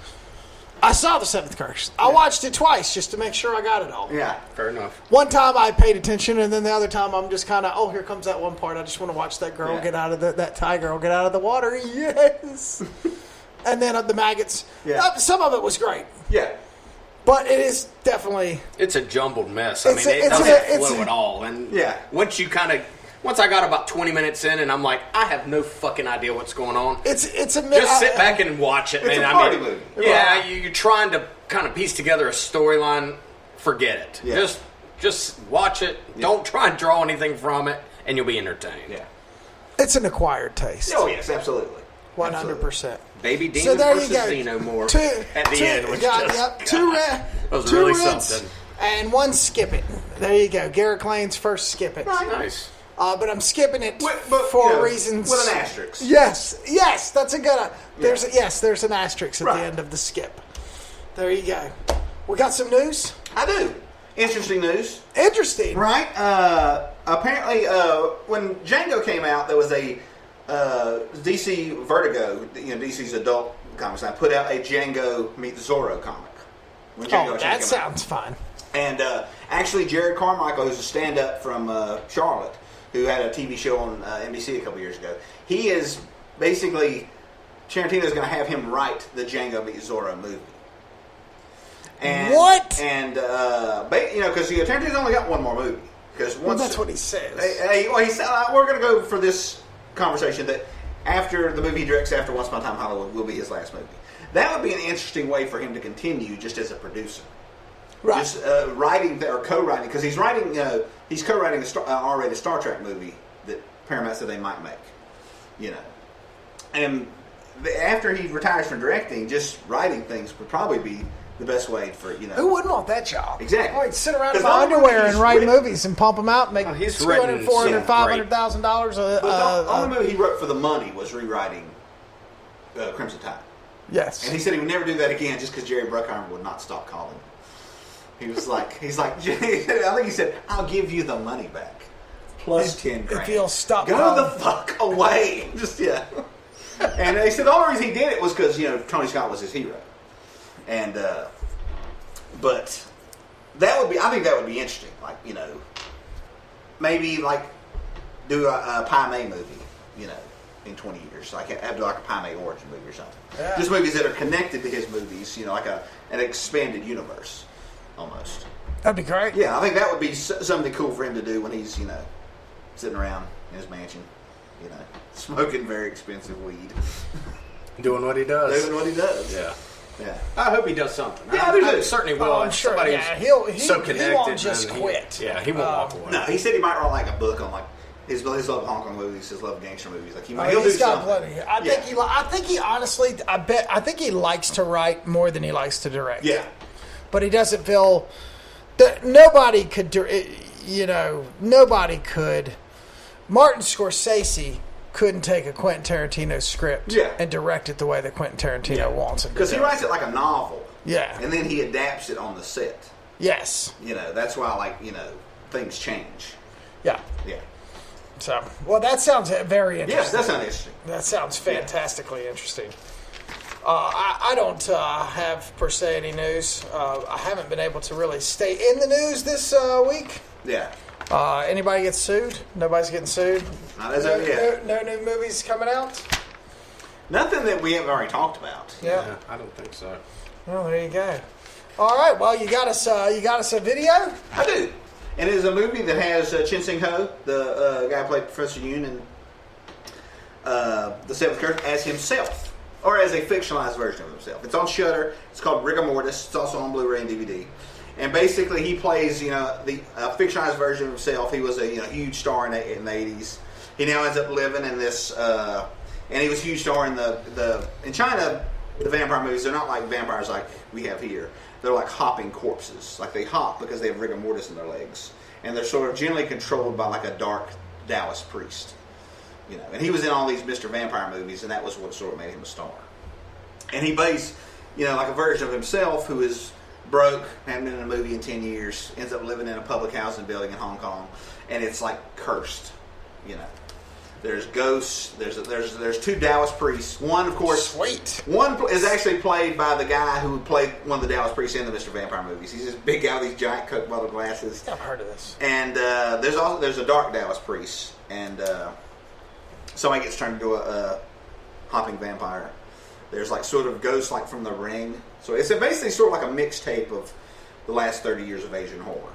I saw The Seventh Curse. I watched it twice just to make sure I got it all. Yeah. Fair enough. One time I paid attention, and then the other time I'm just kind of, here comes that one part. I just want to watch that girl get out of that Thai girl get out of the water. Yes. And then the maggots. Yeah. Some of it was great. Yeah. But it is definitely... It's a jumbled mess. I mean, it doesn't flow at all. And once I got about 20 minutes in, and I'm like, I have no fucking idea what's going on. Just sit back and watch it, man. It's a party movie. Yeah, you're trying to kind of piece together a storyline. Forget it. Yeah. Just watch it. Yeah. Don't try and draw anything from it, and you'll be entertained. Yeah. It's an acquired taste. Oh yes, absolutely. 100%. Baby Demon versus Xenomorph at the end, which was really something. And one skip it. There you go. Garrick Lane's first skip it. Nice. But I'm skipping it for reasons. With an asterisk. Yes, that's a good. There's an asterisk at the end of the skip. There you go. We got some news. I do. Interesting news. Interesting, right? Apparently, when Django came out, there was a DC Vertigo, DC's adult comics. I put out a Django Meet the Zorro comic. That sounds fun. And actually, Jared Carmichael, who's a stand-up from Charlotte, who had a TV show on NBC a couple years ago, he is basically, Tarantino's going to have him write the Django Meet Zorro movie. And, what? And, because Tarantino's only got one more movie. That's what he says. He said, we're going to go for this conversation that after the movie he directs after Once Upon a Time in Hollywood will be his last movie. That would be an interesting way for him to continue just as a producer. Right. Just writing or co-writing, because he's writing, he's co-writing an R-rated Star Trek movie that Paramount said they might make, And after he retires from directing, just writing things would probably be the best way for, Who wouldn't want that job? Exactly. He'd sit around in my underwear and write movies and pump them out and make $200,000, $400,000, $500,000. The only movie he wrote for the money was rewriting Crimson Tide. Yes. And he said he would never do that again just because Jerry Bruckheimer would not stop calling him. He's like, I think he said, I'll give you the money back. Plus 10 grand. If you'll stop Go the fuck away. And they said the only reason he did it was because, Tony Scott was his hero. And, but I think that would be interesting. Like, maybe like do a Pai Mei movie, in 20 years. Like have like a Pai Mei origin movie or something. Yeah. Just movies that are connected to his movies, like an expanded universe. Almost. That'd be great. Yeah, I think that would be something cool for him to do when he's, sitting around in his mansion, smoking very expensive weed. Doing what he does. Yeah. Yeah. I hope he does something. Yeah, I certainly will. I'm sure. So connected. He won't just quit. He won't walk away. No, he said he might write like a book on like his love of Hong Kong movies, his love of gangster movies. Like he'll do something. Plenty. I think he honestly, I think he likes to write more than he likes to direct. Yeah. But he doesn't feel that nobody could, nobody could. Martin Scorsese couldn't take a Quentin Tarantino script and direct it the way that Quentin Tarantino wants it. Because he writes it like a novel. Yeah. And then he adapts it on the set. Yes. That's why, things change. Yeah. Yeah. So, well, that sounds very interesting. Yes, that sounds interesting. That sounds fantastically interesting. I don't have, per se, any news. I haven't been able to really stay in the news this week. Yeah. Anybody get sued? Nobody's getting sued? Not as of yet. No new movies coming out? Nothing that we haven't already talked about. Yeah. I don't think so. Well, there you go. All right. Well, you got us a video. I do, and it is a movie that has Chin Sing Ho, the guy who played Professor Yoon in The Seventh Curse, as himself, or as a fictionalized version of himself. It's on Shudder. It's called Rigor Mortis. It's also on Blu-ray and DVD. And basically, he plays, the fictionalized version of himself. He was a huge star in the 80s. He now ends up living in this, and he was a huge star in in China. The vampire movies, they're not like vampires like we have here. They're like hopping corpses. Like they hop because they have rigor mortis in their legs, and they're sort of generally controlled by like a dark Taoist priest. And he was in all these Mr. Vampire movies, and that was what sort of made him a star. And he plays, like a version of himself who is broke, hadn't been in a movie in 10 years, ends up living in a public housing building in Hong Kong, and it's like cursed. There's ghosts. There's two Taoist priests. One, of course, sweet. One is actually played by the guy who played one of the Taoist priests in the Mr. Vampire movies. He's this big guy with these giant Coke bottle glasses. I've heard of this. And there's a dark Taoist priest, and somebody gets turned into a hopping vampire. There's like sort of ghosts like from The Ring. So it's basically sort of like a mixtape of the last 30 years of Asian horror.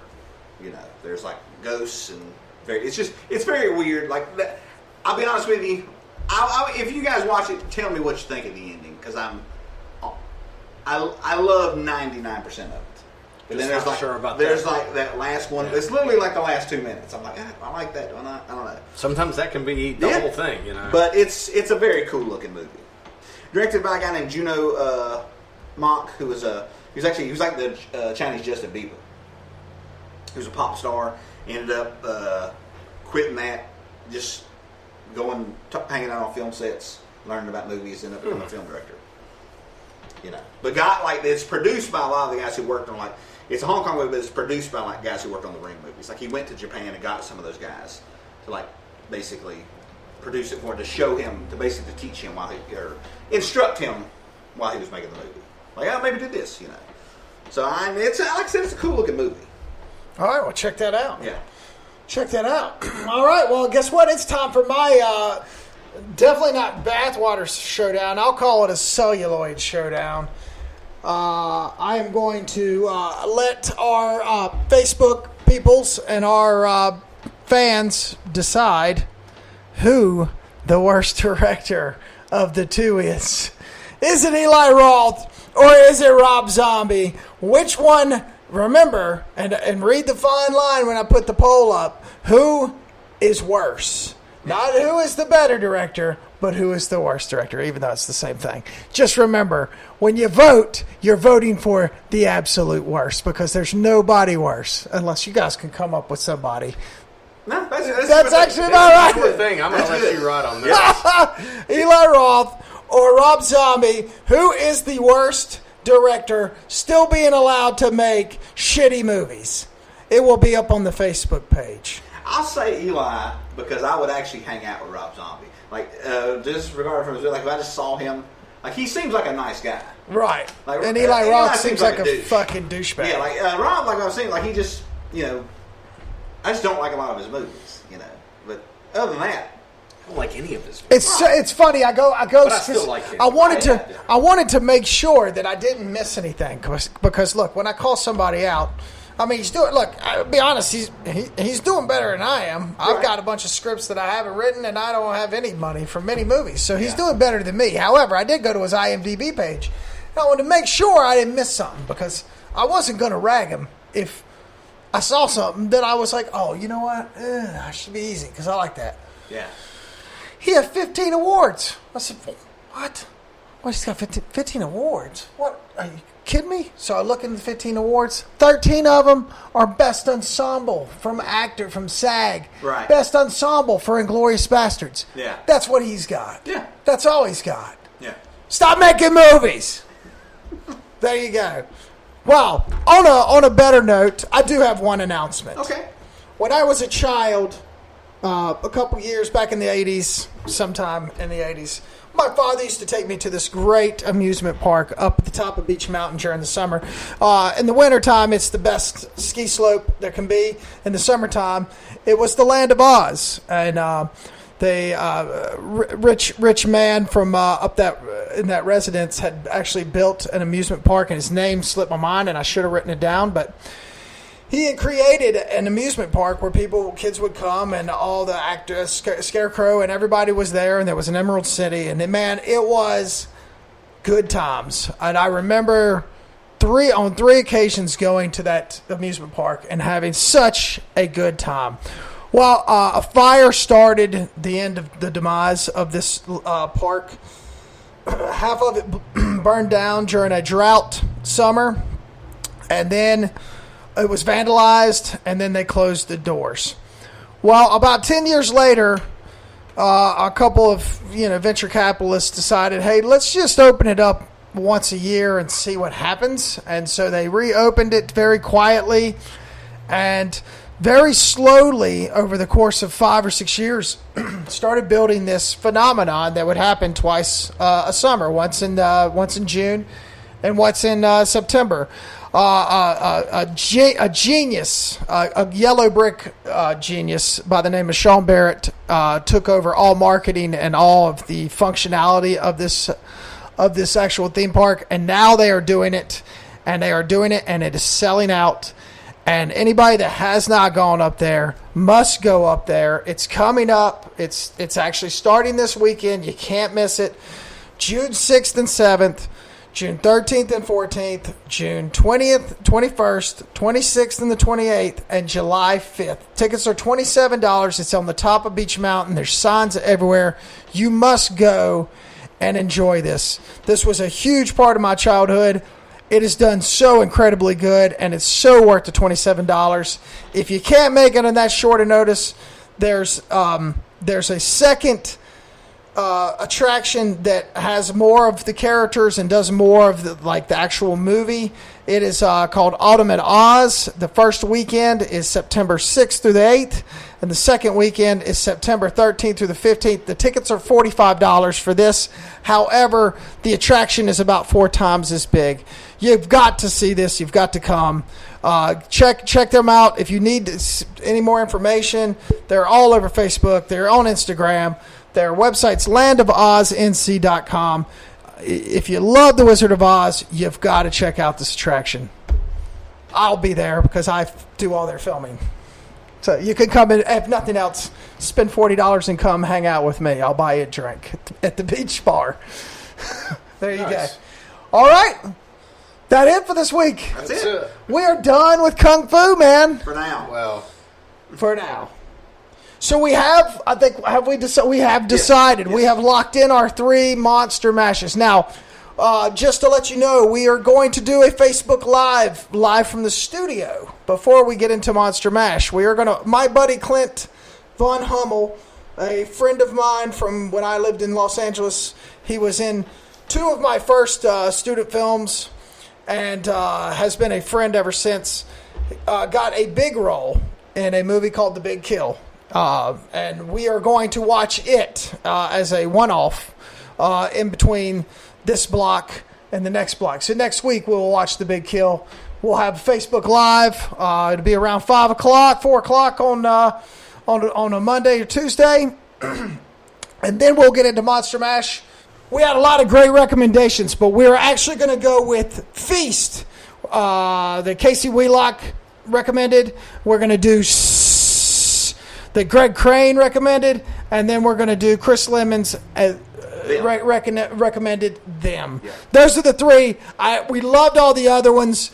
There's like ghosts and it's very weird. Like that. I'll be honest with you. If you guys watch it, tell me what you think of the ending, because I love 99% of it. But then there's like that last one. Yeah. It's literally like the last 2 minutes. I'm like, I like that. I don't know. Sometimes that can be the whole thing, But it's a very cool looking movie. Directed by a guy named Juno Mock, who was he was like the Chinese Justin Bieber. He was a pop star. Ended up quitting that, just going hanging out on film sets, learning about movies, and becoming a film director. But it's produced by a lot of the guys who worked on it's a Hong Kong movie, but it's produced by guys who worked on the Ring movies. He went to Japan and got some of those guys to basically produce it for him, to show him, to basically teach him or instruct him while he was making the movie. Maybe do this, So it's like I said, it's a cool looking movie. All right, well, check that out. Yeah. Check that out. All right, well, guess what? It's time for my definitely not bathwater showdown. I'll call it a celluloid showdown. I am going to let our Facebook peoples and our fans decide who the worst director of the two is. Is it Eli Roth or is it Rob Zombie? Which one? Remember, and read the fine line when I put the poll up. Who is worse? Not who is the better director, but who is the worst director, even though it's the same thing. Just remember, when you vote, you're voting for the absolute worst, because there's nobody worse, unless you guys can come up with somebody. No, that's actually not right. That's the thing. I'm going to let you ride on this. Eli Roth or Rob Zombie, who is the worst director still being allowed to make shitty movies? It will be up on the Facebook page. I'll say Eli, because I would actually hang out with Rob Zombie. Disregard from his, if I just saw him, he seems like a nice guy. Right. And Eli Roth seems like a fucking douchebag. Yeah, Rob, like I was saying, he just, I just don't like a lot of his movies, But other than that, I don't like any of his movies. It's funny. I go. But I still like him. I wanted to make sure that I didn't miss anything, because look, when I call somebody out, he's doing. Look, I'll be honest. He's doing better than I am. I've got a bunch of scripts that I haven't written, and I don't have any money from many movies, so he's doing better than me. However, I did go to his IMDb page. And I wanted to make sure I didn't miss something, because I wasn't going to rag him if I saw something that I was like, oh, you know what? I should be easy, because I like that. Yeah. He had 15 awards. I said, what? He's got 15 awards? What? Are you kidding me? So I look into the 15 awards. 13 of them are Best Ensemble from SAG. Right. Best Ensemble for Inglourious Bastards. Yeah. That's what he's got. Yeah. That's all he's got. Yeah. Stop making movies. There you go. Well, on a better note, I do have one announcement. Okay. When I was a child, a couple years back in the 80s, sometime in the 80s, my father used to take me to this great amusement park up at the top of Beach Mountain during the summer. In the wintertime, it's the best ski slope there can be. In the summertime, it was the Land of Oz. And rich man from up that in that residence had actually built an amusement park, and his name slipped my mind, and I should have written it down, but he had created an amusement park where kids would come, and all the actors, Scarecrow, and everybody was there, and there was an Emerald City, and man, it was good times. And I remember on three occasions going to that amusement park and having such a good time. Well, a fire started the end of the demise of this park. Half of it burned down during a drought summer, and then it was vandalized, and then they closed the doors. Well, about 10 years later, a couple of venture capitalists decided, hey, let's just open it up once a year and see what happens. And so they reopened it very quietly, and very slowly over the course of 5 or 6 years started building this phenomenon that would happen twice a summer, once in June and once in September. A genius, a yellow brick genius by the name of Sean Barrett took over all marketing and all of the functionality of this actual theme park, and now they are doing it, and it is selling out. And anybody that has not gone up there must go up there. It's coming up. It's actually starting this weekend. You can't miss it. June 6th and 7th, June 13th and 14th, June 20th, 21st, 26th and the 28th, and July 5th. Tickets are $27. It's on the top of Beach Mountain. There's signs everywhere. You must go and enjoy this. This was a huge part of my childhood. It is done so incredibly good, and it's so worth the $27. If you can't make it on that short a notice, there's a second attraction that has more of the characters and does more of the actual movie. It is called Autumn at Oz. The first weekend is September 6th through the 8th, and the second weekend is September 13th through the 15th. The tickets are $45 for this. However, the attraction is about 4 times as big. You've got to see this. You've got to come. Check them out. If you need any more information, they're all over Facebook. They're on Instagram. Their website's landofoznc.com. If you love The Wizard of Oz, you've got to check out this attraction. I'll be there because I do all their filming. So you can come in, if nothing else, spend $40 and come hang out with me. I'll buy you a drink at the beach bar. There you go. All right. That it for this week. That's it. We are done with Kung Fu, man. For now. Well, for now. So we have, I think, we have decided. Yes. We have locked in our 3 monster mashes. Now, just to let you know, we are going to do a Facebook live from the studio before we get into Monster Mash. We are going to, my buddy Clint Von Hummel, a friend of mine from when I lived in Los Angeles, he was in 2 of my first student films and has been a friend ever since. Got a big role in a movie called The Big Kill. And we are going to watch it as a one-off in between this block and the next block. So next week we'll watch The Big Kill. We'll have Facebook Live. It'll be around 5 o'clock, 4 o'clock on a Monday or Tuesday. And then we'll get into Monster Mash. We had a lot of great recommendations, but we're actually going to go with Feast. The Casey Wheelock recommended. We're going to do that Greg Crane recommended, and then we're going to do Chris Lemon's recommended them. Yeah. Those are the 3. We loved all the other ones.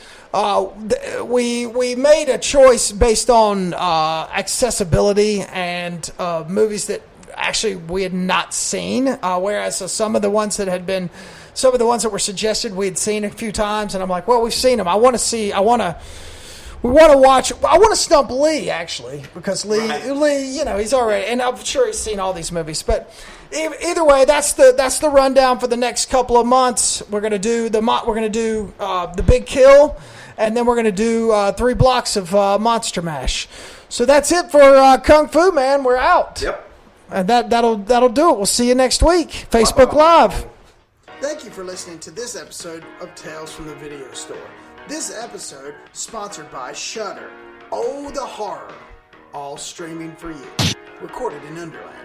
We made a choice based on accessibility and movies that actually we had not seen, whereas some of the ones that were suggested we had seen a few times, and I'm like, well, we've seen them. I want to stump Lee, actually, because Lee, he's already, and I'm sure he's seen all these movies. But either way, that's the rundown for the next couple of months. We're gonna do the Big Kill, and then we're gonna do 3 blocks of Monster Mash. So that's it for Kung Fu, man. We're out. Yep. And that'll do it. We'll see you next week. Facebook Live. Thank you for listening to this episode of Tales from the Video Store. This episode sponsored by Shudder. Oh, the horror. All streaming for you. Recorded in Underland.